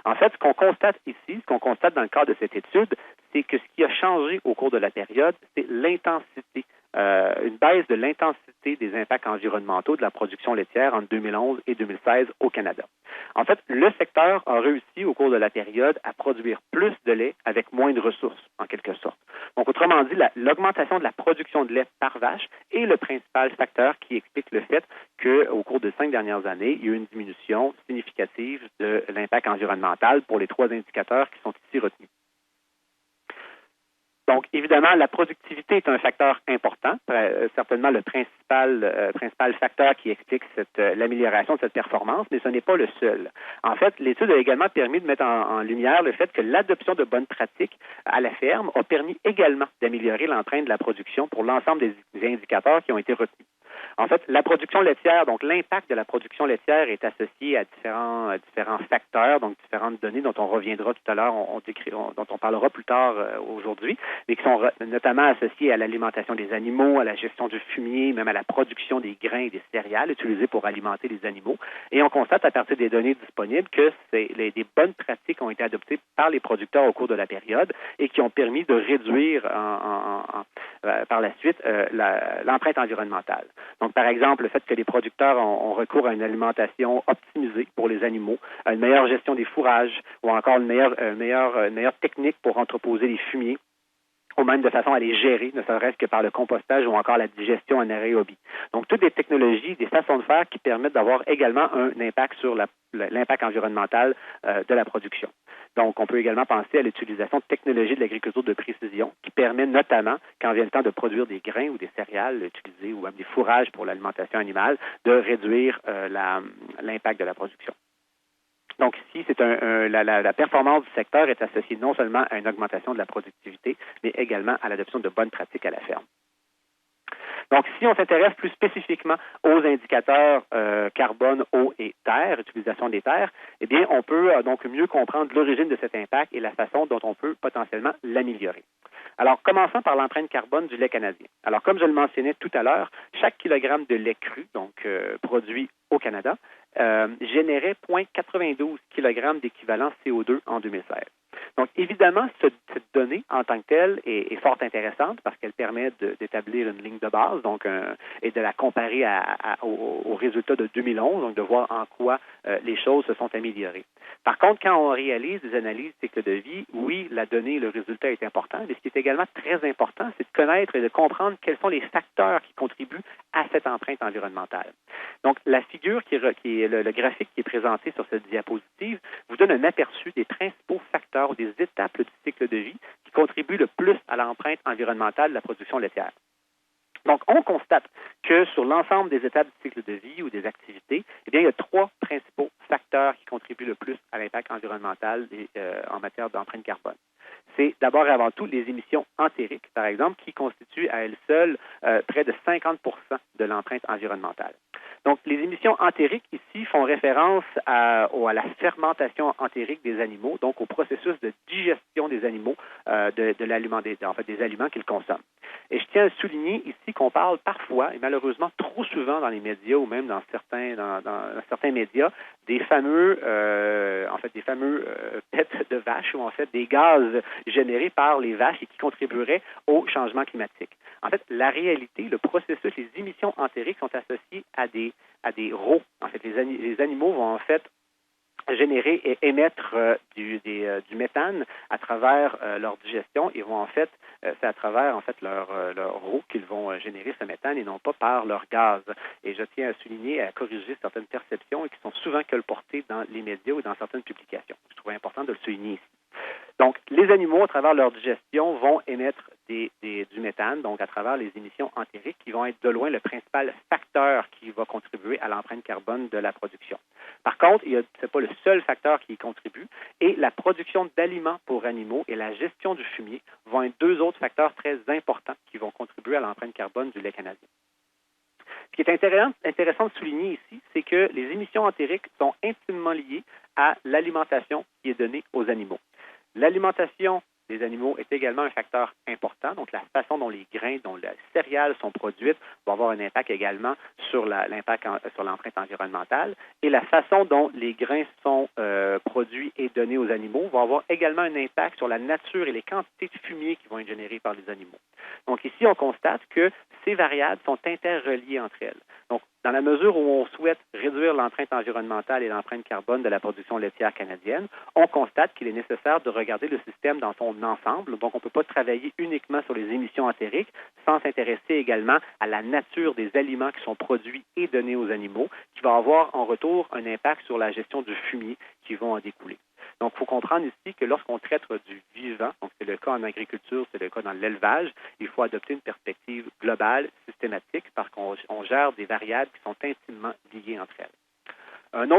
En fait, ce qu'on constate ici, ce qu'on constate dans le cadre de cette étude, c'est que ce qui a changé au cours de la période, c'est l'intensité, une baisse de l'intensité des impacts environnementaux de la production laitière entre 2011 et 2016 au Canada. En fait, le secteur a réussi au cours de la période à produire plus de lait avec moins de ressources, en quelque sorte. Donc, autrement dit, l'augmentation de la production de lait par vache est le principal facteur qui explique le fait qu'au cours des 5 dernières années, il y a eu une diminution significative de l'impact environnemental pour les trois indicateurs qui sont ici retenus. Donc, évidemment, la productivité est un facteur important, certainement le principal facteur qui explique l'amélioration de cette performance, mais ce n'est pas le seul. En fait, l'étude a également permis de mettre en lumière le fait que l'adoption de bonnes pratiques à la ferme a permis également d'améliorer l'empreinte de la production pour l'ensemble des indicateurs qui ont été retenus. En fait, la production laitière, donc l'impact de la production laitière est associé à différents facteurs, donc différentes données dont on reviendra tout à l'heure, dont on parlera plus tard aujourd'hui, mais qui sont notamment associées à l'alimentation des animaux, à la gestion du fumier, même à la production des grains et des céréales utilisés pour alimenter les animaux. Et on constate à partir des données disponibles que des bonnes pratiques ont été adoptées par les producteurs au cours de la période et qui ont permis de réduire par la suite l'empreinte environnementale. Donc, par exemple, le fait que les producteurs ont recours à une alimentation optimisée pour les animaux, à une meilleure gestion des fourrages ou encore une meilleure technique pour entreposer les fumiers, ou même de façon à les gérer, ne serait-ce que par le compostage ou encore la digestion anaérobie. Donc, toutes des technologies, des façons de faire qui permettent d'avoir également un impact sur l'impact environnemental de la production. Donc, on peut également penser à l'utilisation de technologies de l'agriculture de précision qui permet notamment, quand vient le temps de produire des grains ou des céréales utilisés ou même des fourrages pour l'alimentation animale, de réduire l'impact de la production. Donc ici, la performance du secteur est associée non seulement à une augmentation de la productivité, mais également à l'adoption de bonnes pratiques à la ferme. Donc, si on s'intéresse plus spécifiquement aux indicateurs carbone, eau et terre, utilisation des terres, eh bien, on peut donc mieux comprendre l'origine de cet impact et la façon dont on peut potentiellement l'améliorer. Alors, commençons par l'empreinte carbone du lait canadien. Alors, comme je le mentionnais tout à l'heure, chaque kilogramme de lait cru, donc produit au Canada, générait 0,92 kg d'équivalent CO2 en 2016. Donc, évidemment, cette donnée en tant que telle est fort intéressante parce qu'elle permet d'établir une ligne de base et de la comparer aux résultats de 2011, donc de voir en quoi les choses se sont améliorées. Par contre, quand on réalise des analyses de cycle de vie, oui, la donnée, le résultat est important, mais ce qui est également très important, c'est de connaître et de comprendre quels sont les facteurs qui contribuent à cette empreinte environnementale. Donc, la figure qui est le graphique qui est présenté sur cette diapositive vous donne un aperçu des principaux facteurs ou des étapes du cycle de vie qui contribuent le plus à l'empreinte environnementale de la production laitière. Donc, on constate que sur l'ensemble des étapes du cycle de vie ou des activités, eh bien, il y a 3 principaux facteurs qui contribuent le plus à l'impact environnemental en matière d'empreinte carbone. C'est d'abord et avant tout les émissions entériques, par exemple, qui constituent à elles seules près de 50 de l'empreinte environnementale. Donc, les émissions entériques ici font référence à la fermentation entérique des animaux, donc au processus de digestion des animaux de l'aliment, des aliments qu'ils consomment. Et je tiens à souligner ici qu'on parle parfois, et malheureusement trop souvent dans les médias ou même dans certains médias, des fameux pets de vaches ou en fait des gaz générés par les vaches et qui contribueraient au changement climatique. En fait, la réalité, le processus, les émissions entériques sont associées à des rots. En fait, les animaux vont en fait générer et émettre du méthane à travers leur digestion et vont en fait, c'est à travers en fait leur roue qu'ils vont générer ce méthane et non pas par leur gaz. Et je tiens à souligner et à corriger certaines perceptions qui sont souvent colportées dans les médias ou dans certaines publications. Je trouve important de le souligner ici. Donc, les animaux, à travers leur digestion, vont émettre du méthane, donc à travers les émissions entériques, qui vont être de loin le principal facteur qui va contribuer à l'empreinte carbone de la production. Par contre, ce n'est pas le seul facteur qui y contribue, et la production d'aliments pour animaux et la gestion du fumier vont être 2 autres facteurs très importants qui vont contribuer à l'empreinte carbone du lait canadien. Ce qui est intéressant de souligner ici, c'est que les émissions entériques sont intimement liées à l'alimentation qui est donnée aux animaux. L'alimentation des animaux est également un facteur important. Donc, la façon dont les grains, dont les céréales sont produites va avoir un impact également sur l'empreinte environnementale. Et la façon dont les grains sont produits et donnés aux animaux va avoir également un impact sur la nature et les quantités de fumier qui vont être générées par les animaux. Donc, ici, on constate que ces variables sont interreliées entre elles. Donc, dans la mesure où on souhaite réduire l'empreinte environnementale et l'empreinte carbone de la production laitière canadienne, on constate qu'il est nécessaire de regarder le système dans son ensemble. Donc, on ne peut pas travailler uniquement sur les émissions entériques sans s'intéresser également à la nature des aliments qui sont produits et donnés aux animaux, qui va avoir en retour un impact sur la gestion du fumier qui vont en découler. Donc, il faut comprendre ici que lorsqu'on traite du vivant, donc c'est le cas en agriculture, c'est le cas dans l'élevage, il faut adopter une perspective globale, systématique, parce qu'on gère des variables qui sont intimement liées entre elles. Un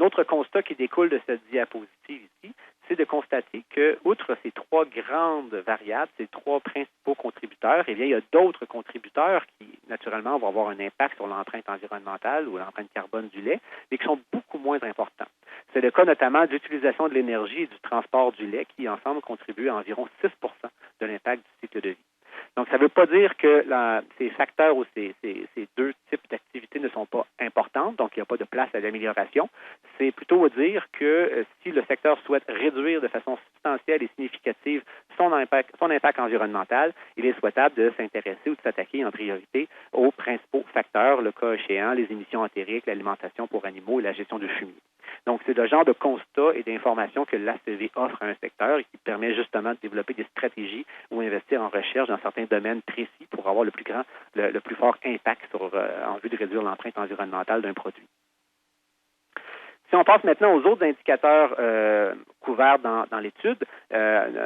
autre constat qui découle de cette diapositive ici, c'est de constater que, outre ces 3 grandes variables, ces 3 principaux contributeurs, eh bien, il y a d'autres contributeurs qui, naturellement, vont avoir un impact sur l'empreinte environnementale ou l'empreinte carbone du lait, mais qui sont beaucoup moins importants. C'est le cas notamment de l'utilisation de l'énergie et du transport du lait qui, ensemble, contribuent à environ 6 de l'impact du cycle de vie. Donc, ça ne veut pas dire que ces facteurs ou ces 2 types d'activités ne sont pas importantes, donc il n'y a pas de place à l'amélioration. C'est plutôt dire que si le secteur souhaite réduire de façon substantielle et significative son impact environnemental, il est souhaitable de s'intéresser ou de s'attaquer en priorité aux principaux facteurs, le cas échéant, les émissions entériques, l'alimentation pour animaux et la gestion du fumier. Donc, c'est le genre de constat et d'informations que l'ACV offre à un secteur et qui permet justement de développer des stratégies ou investir en recherche dans certains domaines précis pour avoir le plus fort impact en vue de réduire l'empreinte environnementale d'un produit. Si on passe maintenant aux autres indicateurs couverts dans l'étude,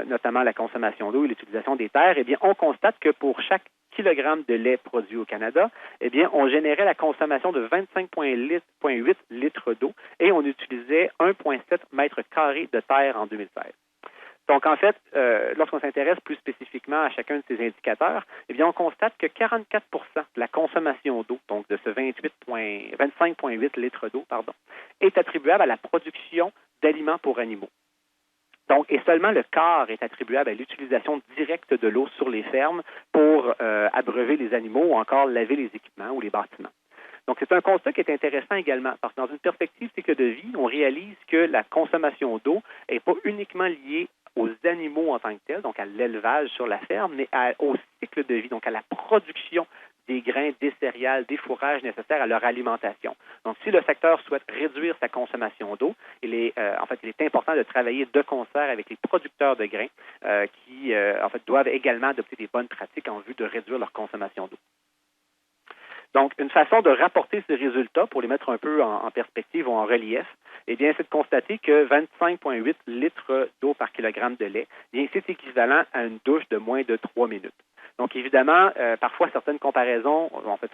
notamment la consommation d'eau et l'utilisation des terres, eh bien, on constate que pour chaque kilogramme de lait produit au Canada, eh bien, on générait la consommation de 25,8 litres d'eau et on utilisait 1,7 mètres carrés de terre en 2016. Donc, en fait, lorsqu'on s'intéresse plus spécifiquement à chacun de ces indicateurs, eh bien, on constate que 44 de la consommation d'eau, donc de ce 25,8 litres d'eau, est attribuable à la production d'aliments pour animaux. Donc, et seulement le quart est attribuable à l'utilisation directe de l'eau sur les fermes pour abreuver les animaux ou encore laver les équipements ou les bâtiments. Donc, c'est un constat qui est intéressant également, parce que dans une perspective cycle de vie, on réalise que la consommation d'eau n'est pas uniquement liée aux animaux en tant que tels, donc à l'élevage sur la ferme, mais au cycle de vie, donc à la production des grains, des céréales, des fourrages nécessaires à leur alimentation. Donc, si le secteur souhaite réduire sa consommation d'eau, il est important de travailler de concert avec les producteurs de grains qui doivent également adopter des bonnes pratiques en vue de réduire leur consommation d'eau. Donc, une façon de rapporter ces résultats, pour les mettre un peu en perspective ou en relief, eh bien, c'est de constater que 25,8 litres d'eau par kilogramme de lait, bien, c'est équivalent à une douche de moins de 3 minutes. Donc, évidemment, parfois, certaines comparaisons, en fait,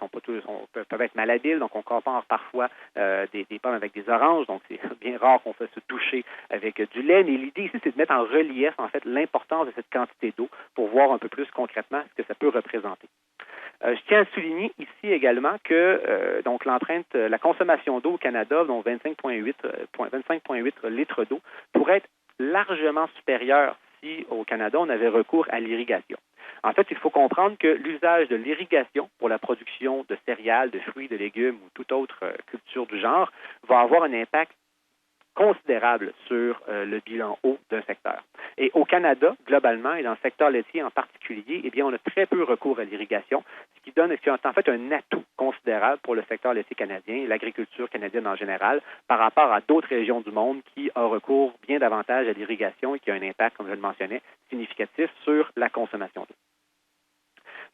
peuvent être malhabiles. Donc, on compare parfois des pommes avec des oranges. Donc, c'est bien rare qu'on fasse se toucher avec du lait. Mais l'idée ici, c'est de mettre en relief, en fait, l'importance de cette quantité d'eau pour voir un peu plus concrètement ce que ça peut représenter. Je tiens à souligner ici également que donc la consommation d'eau au Canada, donc 25,8 litres d'eau, pourrait être largement supérieure si au Canada on avait recours à l'irrigation. En fait, il faut comprendre que l'usage de l'irrigation pour la production de céréales, de fruits, de légumes ou toute autre culture du genre va avoir un impact considérable sur le bilan eau d'un secteur. Et au Canada, globalement, et dans le secteur laitier en particulier, eh bien, on a très peu recours à l'irrigation, ce qui donne en fait un atout considérable pour le secteur laitier canadien et l'agriculture canadienne en général par rapport à d'autres régions du monde qui ont recours bien davantage à l'irrigation et qui a un impact, comme je le mentionnais, significatif sur la consommation d'eau.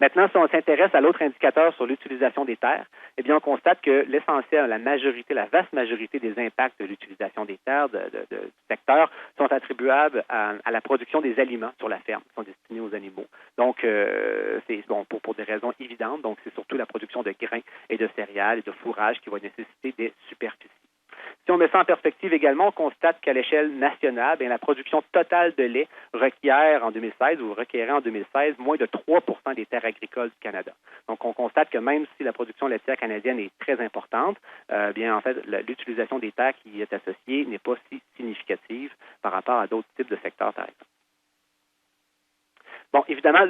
Maintenant, si on s'intéresse à l'autre indicateur sur l'utilisation des terres, eh bien, on constate que l'essentiel, la vaste majorité des impacts de l'utilisation des terres du secteur sont attribuables à la production des aliments sur la ferme qui sont destinés aux animaux. Donc, c'est pour des raisons évidentes. Donc, c'est surtout la production de grains et de céréales et de fourrages qui va nécessiter des superficies. Si on met ça en perspective également, on constate qu'à l'échelle nationale, bien, la production totale de lait requiert en 2016 ou requérait en 2016 moins de 3 % des terres agricoles du Canada. Donc, on constate que même si la production laitière canadienne est très importante, bien, en fait, l'utilisation des terres qui y est associée n'est pas si significative par rapport à d'autres types de secteurs, par exemple. Bon, évidemment,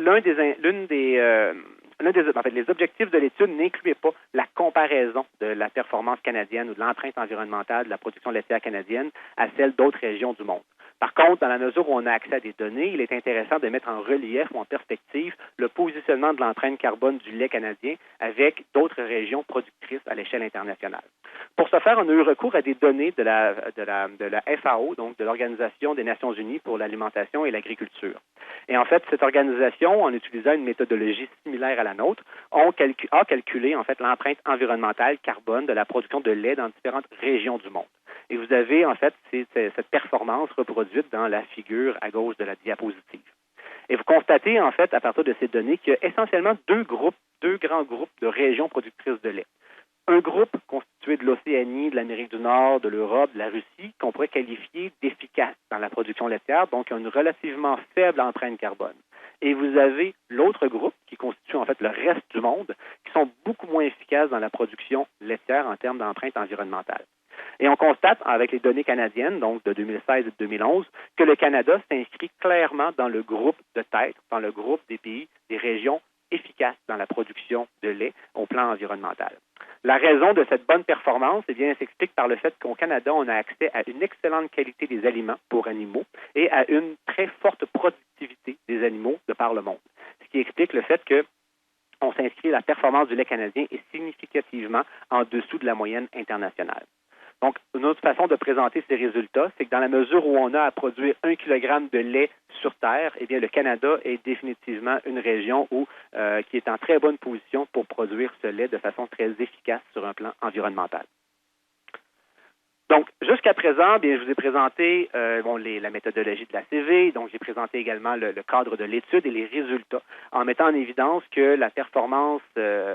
les objectifs de l'étude n'incluaient pas la comparaison de la performance canadienne ou de l'empreinte environnementale de la production laitière canadienne à celle d'autres régions du monde. Par contre, dans la mesure où on a accès à des données, il est intéressant de mettre en relief ou en perspective le positionnement de l'empreinte carbone du lait canadien avec d'autres régions productrices à l'échelle internationale. Pour ce faire, on a eu recours à des données de la FAO, donc de l'Organisation des Nations Unies pour l'alimentation et l'agriculture. Et en fait, cette organisation, en utilisant une méthodologie similaire à la nôtre, a calculé en fait l'empreinte environnementale carbone de la production de lait dans différentes régions du monde. Et vous avez en fait cette performance reproduite dans la figure à gauche de la diapositive. Et vous constatez en fait à partir de ces données qu'il y a essentiellement deux grands groupes de régions productrices de lait. Un groupe constitué de l'Océanie, de l'Amérique du Nord, de l'Europe, de la Russie, qu'on pourrait qualifier d'efficace dans la production laitière, donc qui a une relativement faible empreinte carbone. Et vous avez l'autre groupe, qui constitue en fait le reste du monde, qui sont beaucoup moins efficaces dans la production laitière en termes d'empreinte environnementale. Et on constate, avec les données canadiennes, donc de 2016 et de 2011, que le Canada s'inscrit clairement dans le groupe de tête, dans le groupe des pays, des régions efficaces dans la production de lait au plan environnemental. La raison de cette bonne performance, eh bien, s'explique par le fait qu'au Canada, on a accès à une excellente qualité des aliments pour animaux et à une très forte productivité des animaux de par le monde. Ce qui explique le fait que on s'inscrit, la performance du lait canadien est significativement en dessous de la moyenne internationale. Donc, une autre façon de présenter ces résultats, c'est que dans la mesure où on a à produire 1 kg de lait sur Terre, eh bien, le Canada est définitivement une région qui est en très bonne position pour produire ce lait de façon très efficace sur un plan environnemental. Donc, jusqu'à présent, bien, je vous ai présenté la méthodologie de la CV, donc j'ai présenté également le cadre de l'étude et les résultats, en mettant en évidence que la performance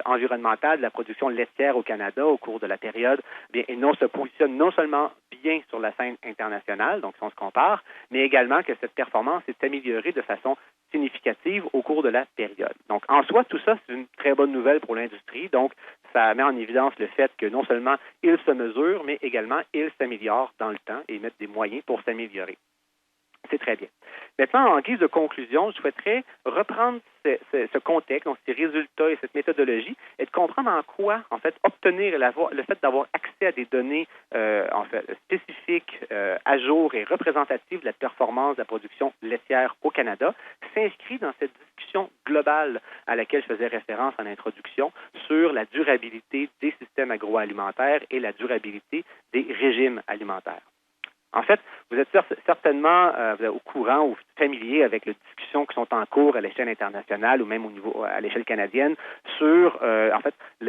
environnementale de la production laitière au Canada au cours de la période se positionne non seulement bien sur la scène internationale, donc si on se compare, mais également que cette performance est améliorée de façon significative au cours de la période. Donc, en soi, tout ça, c'est une très bonne nouvelle pour l'industrie. Donc, ça met en évidence le fait que non seulement ils se mesurent, mais également ils s'améliorent dans le temps et mettent des moyens pour s'améliorer. C'est très bien. Maintenant, en guise de conclusion, je souhaiterais reprendre ce contexte, donc ces résultats et cette méthodologie, et de comprendre en quoi, en fait, obtenir le fait d'avoir accès à des données spécifiques, à jour et représentatives de la performance de la production laitière au Canada, s'inscrit dans cette discussion globale à laquelle je faisais référence en introduction sur la durabilité des systèmes agroalimentaires et la durabilité des régimes alimentaires. En fait, vous êtes certainement au courant ou familier avec les discussions qui sont en cours à l'échelle internationale ou même à l'échelle canadienne sur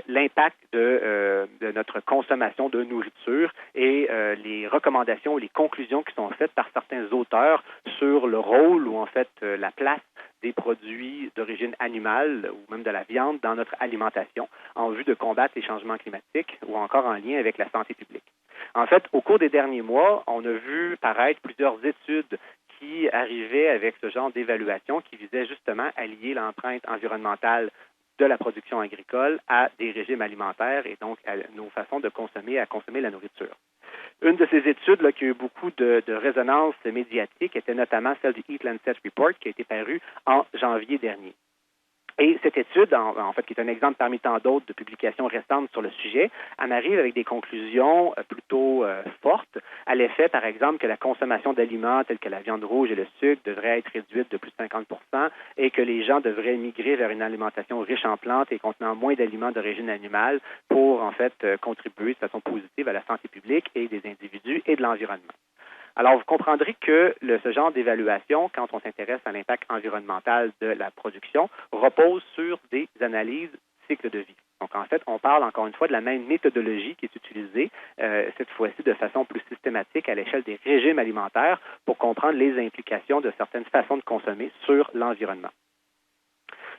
l'impact de notre consommation de nourriture et les recommandations ou les conclusions qui sont faites par certains auteurs sur le rôle ou en fait la place des produits d'origine animale ou même de la viande dans notre alimentation en vue de combattre les changements climatiques ou encore en lien avec la santé publique. En fait, au cours des derniers mois, on a vu paraître plusieurs études qui arrivaient avec ce genre d'évaluation qui visait justement à lier l'empreinte environnementale de la production agricole à des régimes alimentaires et donc à nos façons de consommer la nourriture. Une de ces études qui a eu beaucoup de résonance médiatique était notamment celle du Eat Lancet Report qui a été parue en janvier dernier. Et cette étude, en fait, qui est un exemple parmi tant d'autres de publications récentes sur le sujet, en arrive avec des conclusions plutôt fortes à l'effet, par exemple, que la consommation d'aliments tels que la viande rouge et le sucre devrait être réduite de plus de 50 et que les gens devraient migrer vers une alimentation riche en plantes et contenant moins d'aliments d'origine animale pour, en fait, contribuer de façon positive à la santé publique et des individus et de l'environnement. Alors, vous comprendrez que ce genre d'évaluation, quand on s'intéresse à l'impact environnemental de la production, repose sur des analyses cycle de vie. Donc, en fait, on parle encore une fois de la même méthodologie qui est utilisée, cette fois-ci de façon plus systématique à l'échelle des régimes alimentaires pour comprendre les implications de certaines façons de consommer sur l'environnement.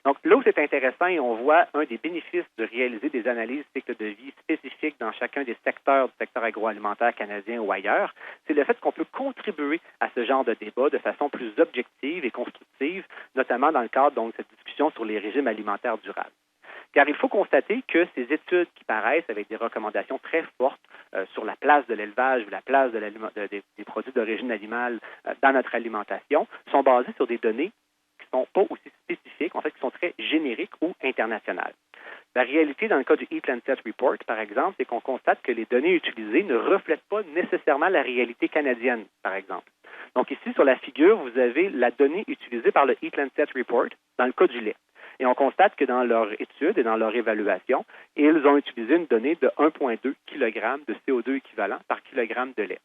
Donc, là où c'est intéressant et on voit un des bénéfices de réaliser des analyses cycle de vie spécifiques dans chacun des secteurs du secteur agroalimentaire canadien ou ailleurs, c'est le fait qu'on peut contribuer à ce genre de débat de façon plus objective et constructive, notamment dans le cadre de cette discussion sur les régimes alimentaires durables. Car il faut constater que ces études qui paraissent avec des recommandations très fortes sur la place de l'élevage ou la place des produits d'origine animale dans notre alimentation sont basées sur des données qui ne sont pas aussi spécifiques, en fait, qui sont très génériques ou internationales. La réalité dans le cas du Eat Lancet Report, par exemple, c'est qu'on constate que les données utilisées ne reflètent pas nécessairement la réalité canadienne, par exemple. Donc ici, sur la figure, vous avez la donnée utilisée par le Eat Lancet Report dans le cas du lait. Et on constate que dans leur étude et dans leur évaluation, ils ont utilisé une donnée de 1,2 kg de CO2 équivalent par kilogramme de lait.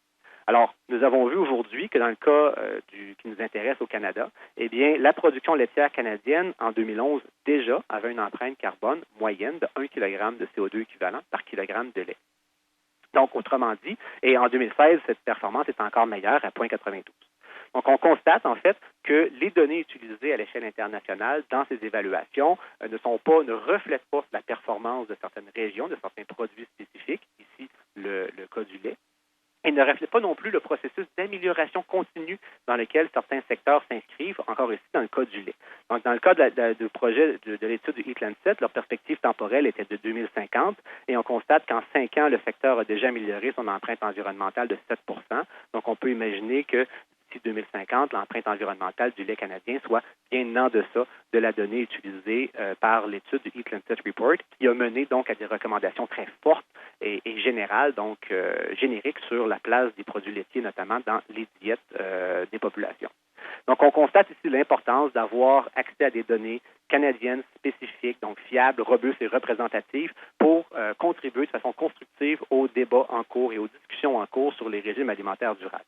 Alors, nous avons vu aujourd'hui que dans le cas qui nous intéresse au Canada, eh bien, la production laitière canadienne, en 2011, déjà avait une empreinte carbone moyenne de 1 kg de CO2 équivalent par kilogramme de lait. Donc, autrement dit, et en 2016, cette performance est encore meilleure à 0,92. Donc, on constate en fait que les données utilisées à l'échelle internationale dans ces évaluations ne reflètent pas la performance de certaines régions, de certains produits spécifiques, ici le cas du lait, et ne reflètent pas non plus le processus d'amélioration continue dans lequel certains secteurs s'inscrivent, encore ici dans le cas du lait. Donc, dans le cas du projet de l'étude du Eat Lancet, leur perspective temporelle était de 2050 et on constate qu'en 5 ans, le secteur a déjà amélioré son empreinte environnementale de 7 %. Donc, on peut imaginer que d'ici 2050, l'empreinte environnementale du lait canadien soit bien en deçà de la donnée utilisée par l'étude du Eat Lancet Report, qui a mené donc à des recommandations très fortes et générales, donc génériques sur la place des produits laitiers, notamment dans les diètes des populations. Donc, on constate ici l'importance d'avoir accès à des données canadiennes spécifiques, donc fiables, robustes et représentatives pour contribuer de façon constructive aux débats en cours et aux discussions en cours sur les régimes alimentaires durables.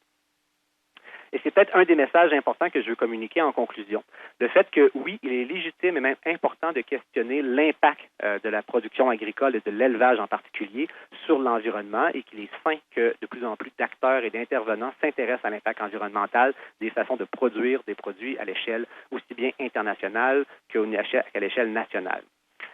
Et c'est peut-être un des messages importants que je veux communiquer en conclusion. Le fait que, oui, il est légitime et même important de questionner l'impact de la production agricole et de l'élevage en particulier sur l'environnement et qu'il est sain que de plus en plus d'acteurs et d'intervenants s'intéressent à l'impact environnemental des façons de produire des produits à l'échelle aussi bien internationale qu'à l'échelle nationale.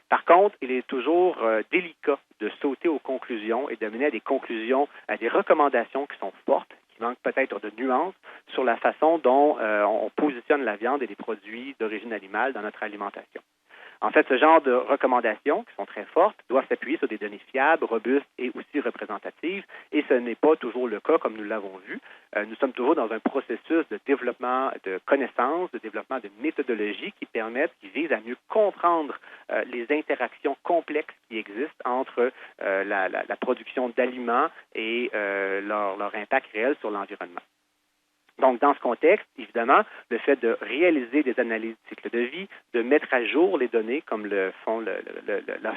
Par contre, il est toujours délicat de sauter aux conclusions et de mener à des conclusions, à des recommandations qui sont fortes, qui manquent peut-être de nuances sur la façon dont on positionne la viande et les produits d'origine animale dans notre alimentation. En fait, ce genre de recommandations, qui sont très fortes, doivent s'appuyer sur des données fiables, robustes et aussi représentatives, et ce n'est pas toujours le cas, comme nous l'avons vu. Nous sommes toujours dans un processus de développement de connaissances, de développement de méthodologies qui visent à mieux comprendre les interactions complexes qui existent entre la production d'aliments et leur impact réel sur l'environnement. Donc, dans ce contexte, évidemment, le fait de réaliser des analyses de cycle de vie, de mettre à jour les données, comme l'a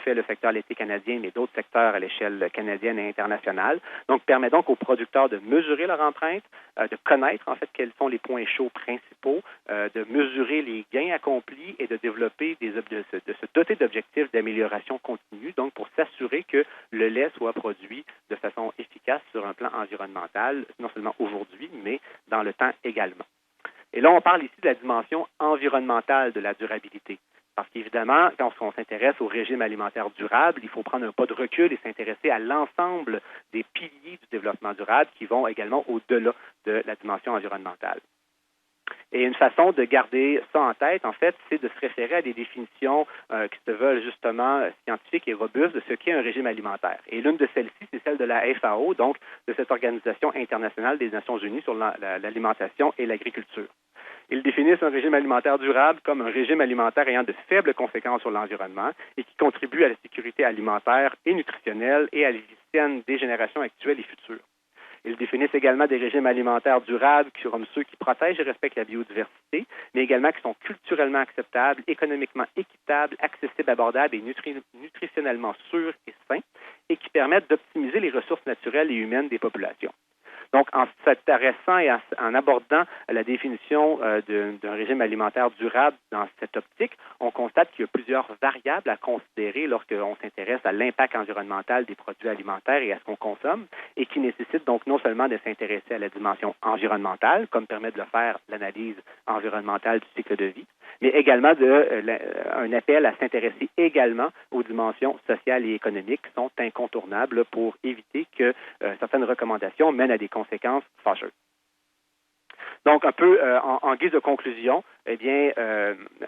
fait le secteur laitier canadien, mais d'autres secteurs à l'échelle canadienne et internationale, donc permet donc aux producteurs de mesurer leur empreinte, de connaître en fait quels sont les points chauds principaux, de mesurer les gains accomplis et de développer de se doter d'objectifs d'amélioration continue, donc pour s'assurer que le lait soit produit de façon efficace sur un plan environnemental, non seulement aujourd'hui, mais dans le temps également. Et là, on parle ici de la dimension environnementale de la durabilité. Parce qu'évidemment, quand on s'intéresse au régime alimentaire durable, il faut prendre un pas de recul et s'intéresser à l'ensemble des piliers du développement durable qui vont également au-delà de la dimension environnementale. Et une façon de garder ça en tête, en fait, c'est de se référer à des définitions qui se veulent justement scientifiques et robustes de ce qu'est un régime alimentaire. Et l'une de celles-ci, c'est celle de la FAO, donc de cette Organisation internationale des Nations unies sur l'alimentation et l'agriculture. Ils définissent un régime alimentaire durable comme un régime alimentaire ayant de faibles conséquences sur l'environnement et qui contribue à la sécurité alimentaire et nutritionnelle et à la vie saine des générations actuelles et futures. Ils définissent également des régimes alimentaires durables comme ceux qui protègent et respectent la biodiversité, mais également qui sont culturellement acceptables, économiquement équitables, accessibles, abordables et nutritionnellement sûrs et sains, et qui permettent d'optimiser les ressources naturelles et humaines des populations. Donc, en s'intéressant et en abordant la définition d'un régime alimentaire durable dans cette optique, on constate qu'il y a plusieurs variables à considérer lorsqu'on s'intéresse à l'impact environnemental des produits alimentaires et à ce qu'on consomme, et qui nécessitent donc non seulement de s'intéresser à la dimension environnementale, comme permet de le faire l'analyse environnementale du cycle de vie, mais également un appel à s'intéresser également aux dimensions sociales et économiques qui sont incontournables pour éviter que certaines recommandations mènent à des conséquences fâcheuses. Donc, un peu en guise de conclusion, eh bien,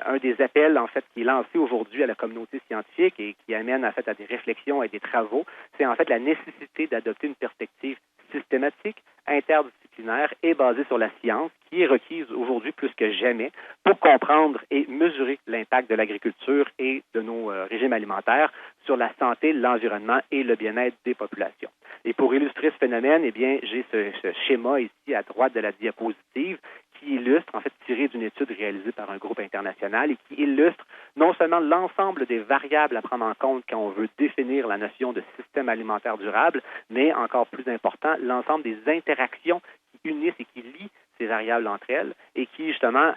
un des appels, en fait, qui est lancé aujourd'hui à la communauté scientifique et qui amène, en fait, à des réflexions et des travaux, c'est, en fait, la nécessité d'adopter une perspective systématique, interdisciplinaire et basée sur la science, qui est requise aujourd'hui plus que jamais pour comprendre et mesurer l'impact de l'agriculture et de nos régimes alimentaires sur la santé, l'environnement et le bien-être des populations. Et pour illustrer ce phénomène, eh bien, j'ai ce schéma ici à droite de la diapositive qui illustre, en fait, tiré d'une étude réalisée par un groupe international et qui illustre non seulement l'ensemble des variables à prendre en compte quand on veut définir la notion de système alimentaire durable, mais encore plus important, l'ensemble des interactions qui unissent et qui lient ces variables entre elles et qui, justement,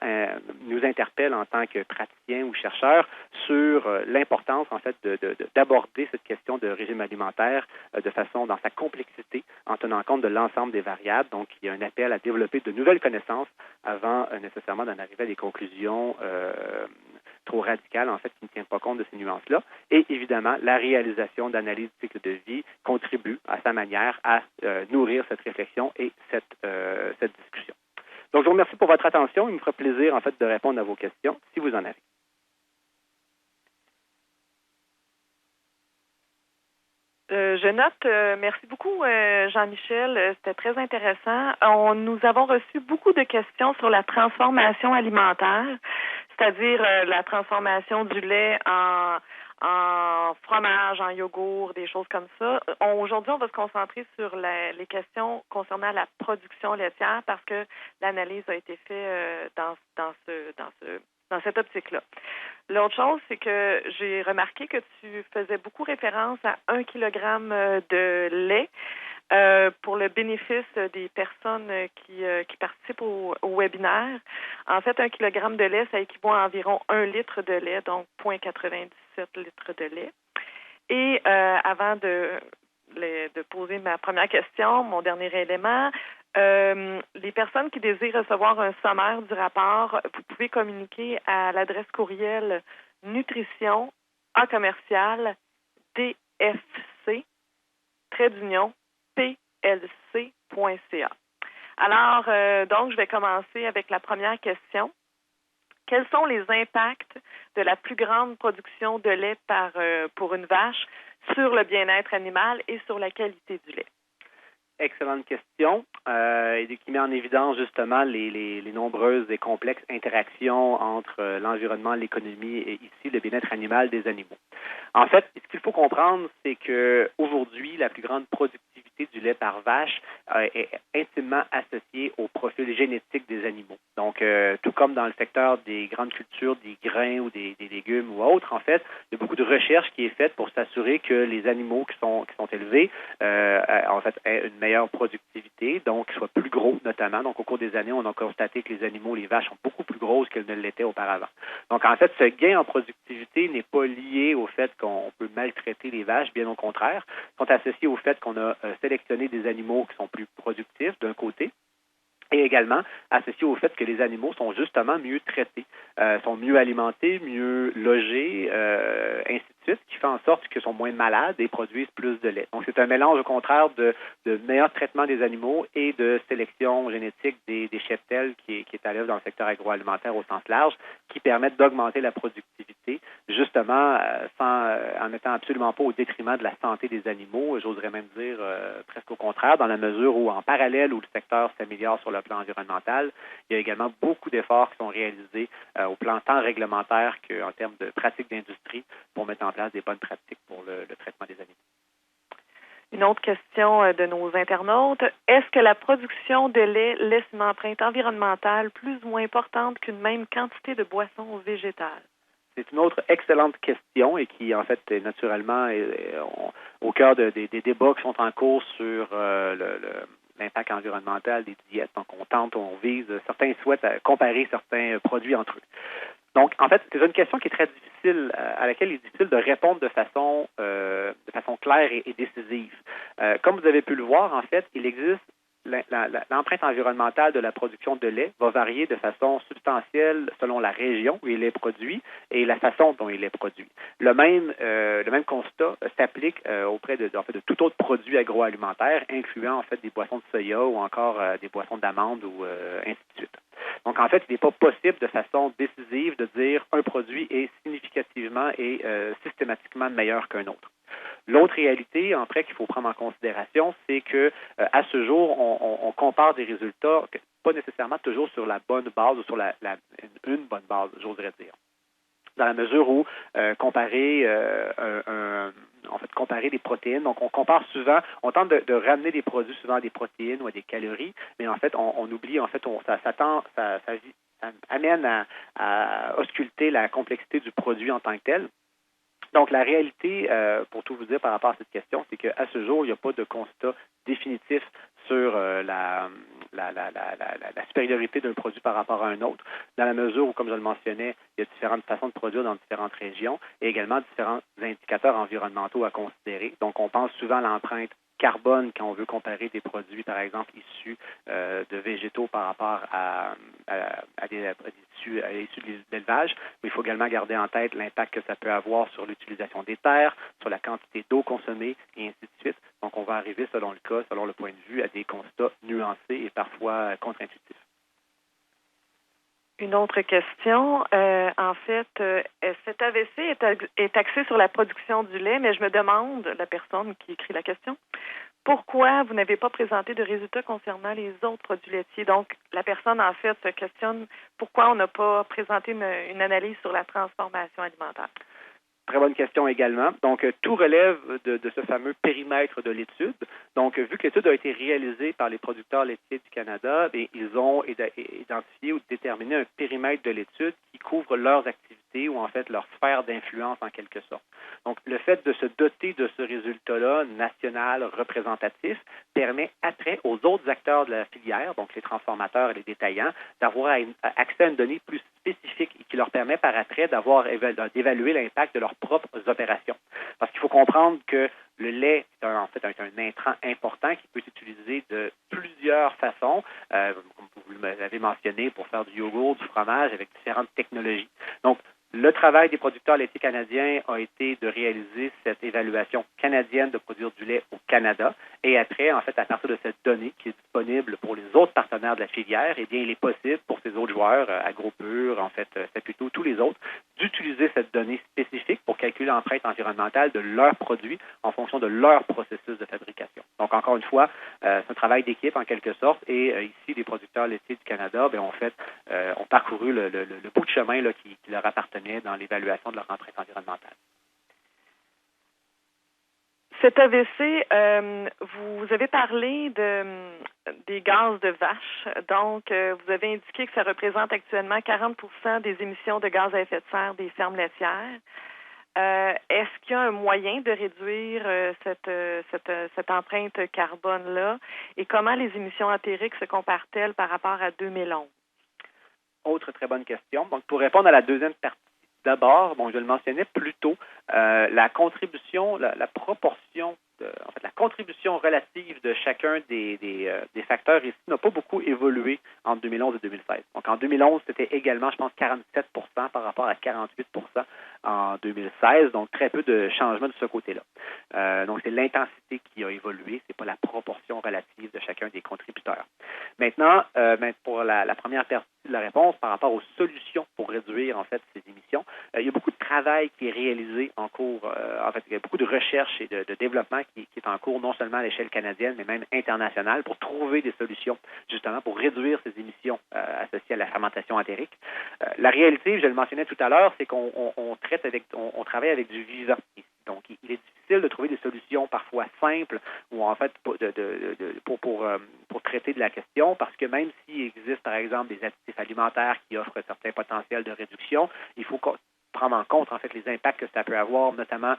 nous interpellent en tant que praticiens ou chercheurs sur l'importance, en fait, d'aborder cette question de régime alimentaire de façon, dans sa complexité, en tenant compte de l'ensemble des variables. Donc, il y a un appel à développer de nouvelles connaissances avant nécessairement d'en arriver à des conclusions trop radicales, en fait, qui ne tiennent pas compte de ces nuances-là. Et évidemment, la réalisation d'analyses de cycle de vie contribue à sa manière à nourrir cette réflexion et cette discussion. Donc, je vous remercie pour votre attention. Il me fera plaisir, en fait, de répondre à vos questions, si vous en avez. Je note, merci beaucoup Jean-Michel, c'était très intéressant. Nous avons reçu beaucoup de questions sur la transformation alimentaire, c'est-à-dire la transformation du lait en fromage, en yogourt, des choses comme ça. Aujourd'hui, on va se concentrer sur les questions concernant la production laitière parce que l'analyse a été faite dans cette optique-là. L'autre chose, c'est que j'ai remarqué que tu faisais beaucoup référence à 1 kilogramme de lait pour le bénéfice des personnes qui participent au webinaire. En fait, 1 kilogramme de lait, ça équivaut à environ 1 litre de lait, donc 0,97 litres de lait. Et avant de poser ma première question, mon dernier élément, les personnes qui désirent recevoir un sommaire du rapport, vous pouvez communiquer à l'adresse courriel nutrition à commercial dfc plc.ca. Alors, donc, je vais commencer avec la première question. Quels sont les impacts de la plus grande production de lait pour une vache sur le bien-être animal et sur la qualité du lait? Excellente question, et qui met en évidence justement les nombreuses et complexes interactions entre l'environnement, l'économie et ici le bien-être animal des animaux. En fait, ce qu'il faut comprendre, c'est que aujourd'hui, la plus grande productivité du lait par vache est intimement associée au profil génétique des animaux. Donc, tout comme dans le secteur des grandes cultures, des grains ou des légumes ou autres, en fait, il y a beaucoup de recherche qui est faite pour s'assurer que les animaux qui sont élevés, en fait, aient une meilleure productivité, donc soient plus gros notamment. Donc, au cours des années, on a constaté que les animaux, les vaches, sont beaucoup plus grosses qu'elles ne l'étaient auparavant. Donc, en fait, ce gain en productivité n'est pas lié au fait qu'on peut maltraiter les vaches, bien au contraire, sont associés au fait qu'on a sélectionné des animaux qui sont plus productifs d'un côté, et également associé au fait que les animaux sont justement mieux traités, sont mieux alimentés, mieux logés, ainsi de suite, ce qui fait en sorte qu'ils sont moins malades et produisent plus de lait. Donc, c'est un mélange, au contraire, de meilleur traitement des animaux et de sélection génétique des cheptels qui est à l'œuvre dans le secteur agroalimentaire au sens large, qui permettent d'augmenter la productivité, justement, en n'étant absolument pas au détriment de la santé des animaux, j'oserais même dire presque au contraire, dans la mesure où, en parallèle, où le secteur s'améliore sur le plan environnemental, il y a également beaucoup d'efforts qui sont réalisés au plan tant réglementaire qu'en termes de pratiques d'industrie pour mettre en place des bonnes pratiques pour le traitement des animaux. Une autre question de nos internautes. Est-ce que la production de lait laisse une empreinte environnementale plus ou moins importante qu'une même quantité de boissons végétales? C'est une autre excellente question et qui, en fait, est naturellement au cœur des débats qui sont en cours sur l'impact environnemental des diètes. Donc, on vise, certains souhaitent comparer certains produits entre eux. Donc, en fait, c'est une question qui est très difficile, à laquelle il est difficile de répondre de façon claire et décisive. Comme vous avez pu le voir, en fait, il existe l'empreinte environnementale de la production de lait va varier de façon substantielle selon la région où il est produit et la façon dont il est produit. Le même constat s'applique auprès de tout autre produit agroalimentaire, incluant en fait des boissons de soya ou encore des boissons d'amande ou ainsi de suite. Donc, en fait, il n'est pas possible de façon décisive de dire un produit est significativement et systématiquement meilleur qu'un autre. L'autre réalité, en fait, qu'il faut prendre en considération, c'est que à ce jour, on compare des résultats pas nécessairement toujours sur la bonne base ou sur une bonne base, j'oserais dire. Dans la mesure où comparer des protéines, donc on compare souvent, on tente de ramener des produits souvent à des protéines ou à des calories, mais en fait, on oublie, en fait, ça amène à ausculter la complexité du produit en tant que tel. Donc, la réalité, pour tout vous dire par rapport à cette question, c'est qu'à ce jour, il n'y a pas de constat définitif sur la supériorité d'un produit par rapport à un autre, dans la mesure où, comme je le mentionnais, il y a différentes façons de produire dans différentes régions et également différents indicateurs environnementaux à considérer. Donc, on pense souvent à l'empreinte carbone quand on veut comparer des produits, par exemple, issus de végétaux par rapport à des issus de l'élevage, mais il faut également garder en tête l'impact que ça peut avoir sur l'utilisation des terres, sur la quantité d'eau consommée, et ainsi de suite. Donc, on va arriver, selon le cas, selon le point de vue, à des constats nuancés et parfois contre-intuitifs. Une autre question. En fait, cet AVC est axé sur la production du lait, mais je me demande, la personne qui écrit la question, pourquoi vous n'avez pas présenté de résultats concernant les autres produits laitiers? Donc, la personne, en fait, se questionne pourquoi on n'a pas présenté une analyse sur la transformation alimentaire. Très bonne question également. Donc, tout relève de ce fameux périmètre de l'étude. Donc, vu que l'étude a été réalisée par les producteurs laitiers du Canada, bien, ils ont identifié ou déterminé un périmètre de l'étude qui couvre leurs activités ou en fait leur sphère d'influence en quelque sorte. Donc, le fait de se doter de ce résultat-là national représentatif permet après aux autres acteurs de la filière, donc les transformateurs et les détaillants, d'avoir accès à une donnée plus spécifique et qui leur permet par après d'évaluer l'impact de leurs propres opérations. Parce qu'il faut comprendre que le lait est un intrant important qui peut être utilisé de plusieurs façons, comme vous l'avez mentionné, pour faire du yogourt, du fromage avec différentes technologies. Donc, le travail des producteurs laitiers canadiens a été de réaliser cette évaluation canadienne de produire du lait au Canada. Et après, en fait, à partir de cette donnée qui est disponible pour les autres partenaires de la filière, eh bien, il est possible pour ces autres joueurs, AgroPure, en fait, Saputo, tous les autres, d'utiliser cette donnée spécifique pour calculer l'empreinte environnementale de leurs produits en fonction de leur processus de fabrication. Donc, encore une fois, c'est un travail d'équipe en quelque sorte. Et ici, les producteurs laitiers du Canada, bien, ont parcouru le bout de chemin là, qui leur appartenait dans l'évaluation de leur empreinte environnementale. Cet AVC, vous avez parlé des gaz de vache. Donc, vous avez indiqué que ça représente actuellement 40% des émissions de gaz à effet de serre des fermes laitières. Est-ce qu'il y a un moyen de réduire cette empreinte carbone-là? Et comment les émissions entériques se comparent-elles par rapport à 2011? Autre très bonne question. Donc, pour répondre à la deuxième partie, d'abord, je le mentionnais plus tôt, la contribution, la proportion, la contribution relative de chacun des facteurs ici n'a pas beaucoup évolué entre 2011 et 2016. Donc, en 2011, c'était également, je pense, 47 par rapport à 48 en 2016, donc très peu de changements de ce côté-là. Donc, c'est l'intensité qui a évolué, c'est pas la proportion relative de chacun des contributeurs. Maintenant, pour la première partie de la réponse, par rapport aux solutions pour réduire, en fait, ces émissions, il y a beaucoup de travail qui est réalisé en cours. Il y a beaucoup de recherche et de développement qui est en cours, non seulement à l'échelle canadienne, mais même internationale, pour trouver des solutions, justement, pour réduire ces émissions associées à la fermentation entérique. La réalité, je le mentionnais tout à l'heure, c'est qu'on on travaille avec du vivant. Donc, il est difficile de trouver des solutions parfois simples ou en fait pour traiter de la question, parce que même s'il existe, par exemple, des additifs alimentaires qui offrent certains potentiels de réduction, il faut prendre en compte, en fait, les impacts que ça peut avoir, notamment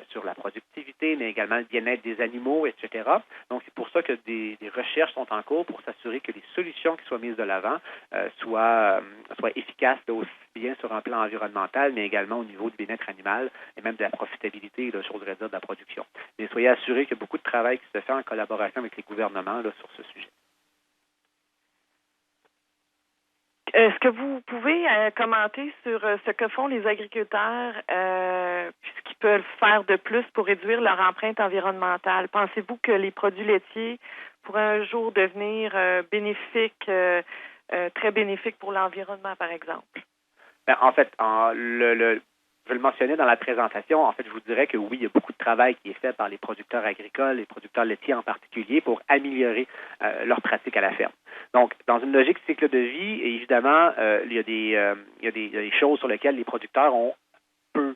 sur la productivité, mais également le bien-être des animaux, etc. Donc, c'est pour ça que des recherches sont en cours pour s'assurer que les solutions qui soient mises de l'avant soient efficaces, là, aussi bien sur un plan environnemental, mais également au niveau du bien-être animal et même de la profitabilité, là, j'oserais dire, de la production. Mais soyez assurés qu'il y a beaucoup de travail qui se fait en collaboration avec les gouvernements là, sur ce sujet. Est-ce que vous pouvez commenter sur ce que font les agriculteurs, ce qu'ils peuvent faire de plus pour réduire leur empreinte environnementale? Pensez-vous que les produits laitiers pourraient un jour devenir bénéfiques, très bénéfiques pour l'environnement, par exemple? En fait, je le mentionnais dans la présentation, en fait, je vous dirais que oui, il y a beaucoup de travail qui est fait par les producteurs agricoles, les producteurs laitiers en particulier, pour améliorer leurs pratiques à la ferme. Donc, dans une logique cycle de vie, évidemment, il y a des choses sur lesquelles les producteurs ont peu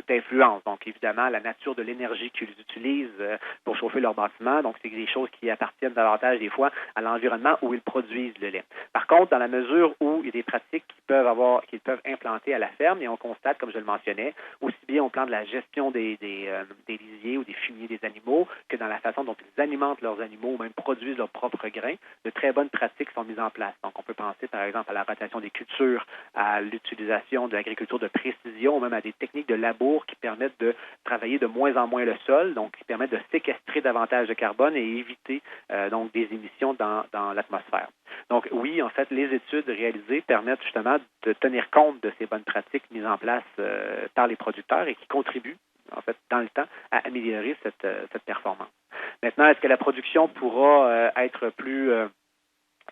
d'influence. Donc, évidemment, la nature de l'énergie qu'ils utilisent pour chauffer leur bâtiment. Donc, c'est des choses qui appartiennent davantage, des fois, à l'environnement où ils produisent le lait. Par contre, dans la mesure où il y a des pratiques qu'ils peuvent implanter à la ferme, et on constate, comme je le mentionnais, aussi bien au plan de la gestion des lisiers ou des fumiers des animaux, que dans la façon dont ils alimentent leurs animaux ou même produisent leurs propres grains, de très bonnes pratiques sont mises en place. Donc, on peut penser, par exemple, à la rotation des cultures, à l'utilisation de l'agriculture de précision, ou même à des techniques de labour qui permettent de travailler de moins en moins le sol, donc qui permettent de séquestrer davantage de carbone et éviter donc des émissions dans l'atmosphère. Donc oui, en fait, les études réalisées permettent justement de tenir compte de ces bonnes pratiques mises en place par les producteurs et qui contribuent, en fait, dans le temps, à améliorer cette performance. Maintenant, est-ce que la production pourra être plus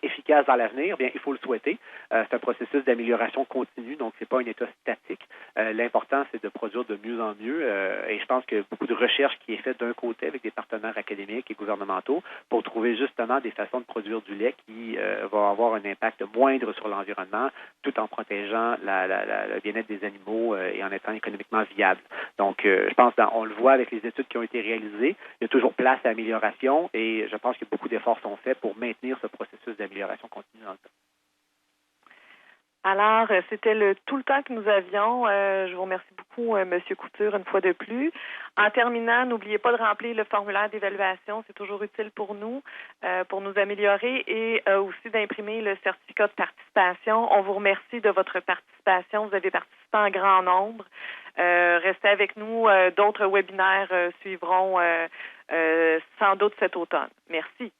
efficace dans l'avenir, bien, il faut le souhaiter. C'est un processus d'amélioration continue, donc c'est pas un état statique. L'important, c'est de produire de mieux en mieux. Et je pense que beaucoup de recherche qui est faite d'un côté avec des partenaires académiques et gouvernementaux pour trouver justement des façons de produire du lait qui vont avoir un impact moindre sur l'environnement tout en protégeant le bien-être des animaux et en étant économiquement viable. Donc, je pense on le voit avec les études qui ont été réalisées, il y a toujours place à amélioration et je pense que beaucoup d'efforts sont faits pour maintenir ce processus d'amélioration continue dans le temps. Alors, c'était tout le temps que nous avions. Je vous remercie beaucoup, M. Couture, une fois de plus. En terminant, n'oubliez pas de remplir le formulaire d'évaluation. C'est toujours utile pour nous améliorer et aussi d'imprimer le certificat de participation. On vous remercie de votre participation. Vous avez participé en grand nombre. Restez avec nous. D'autres webinaires suivront sans doute cet automne. Merci.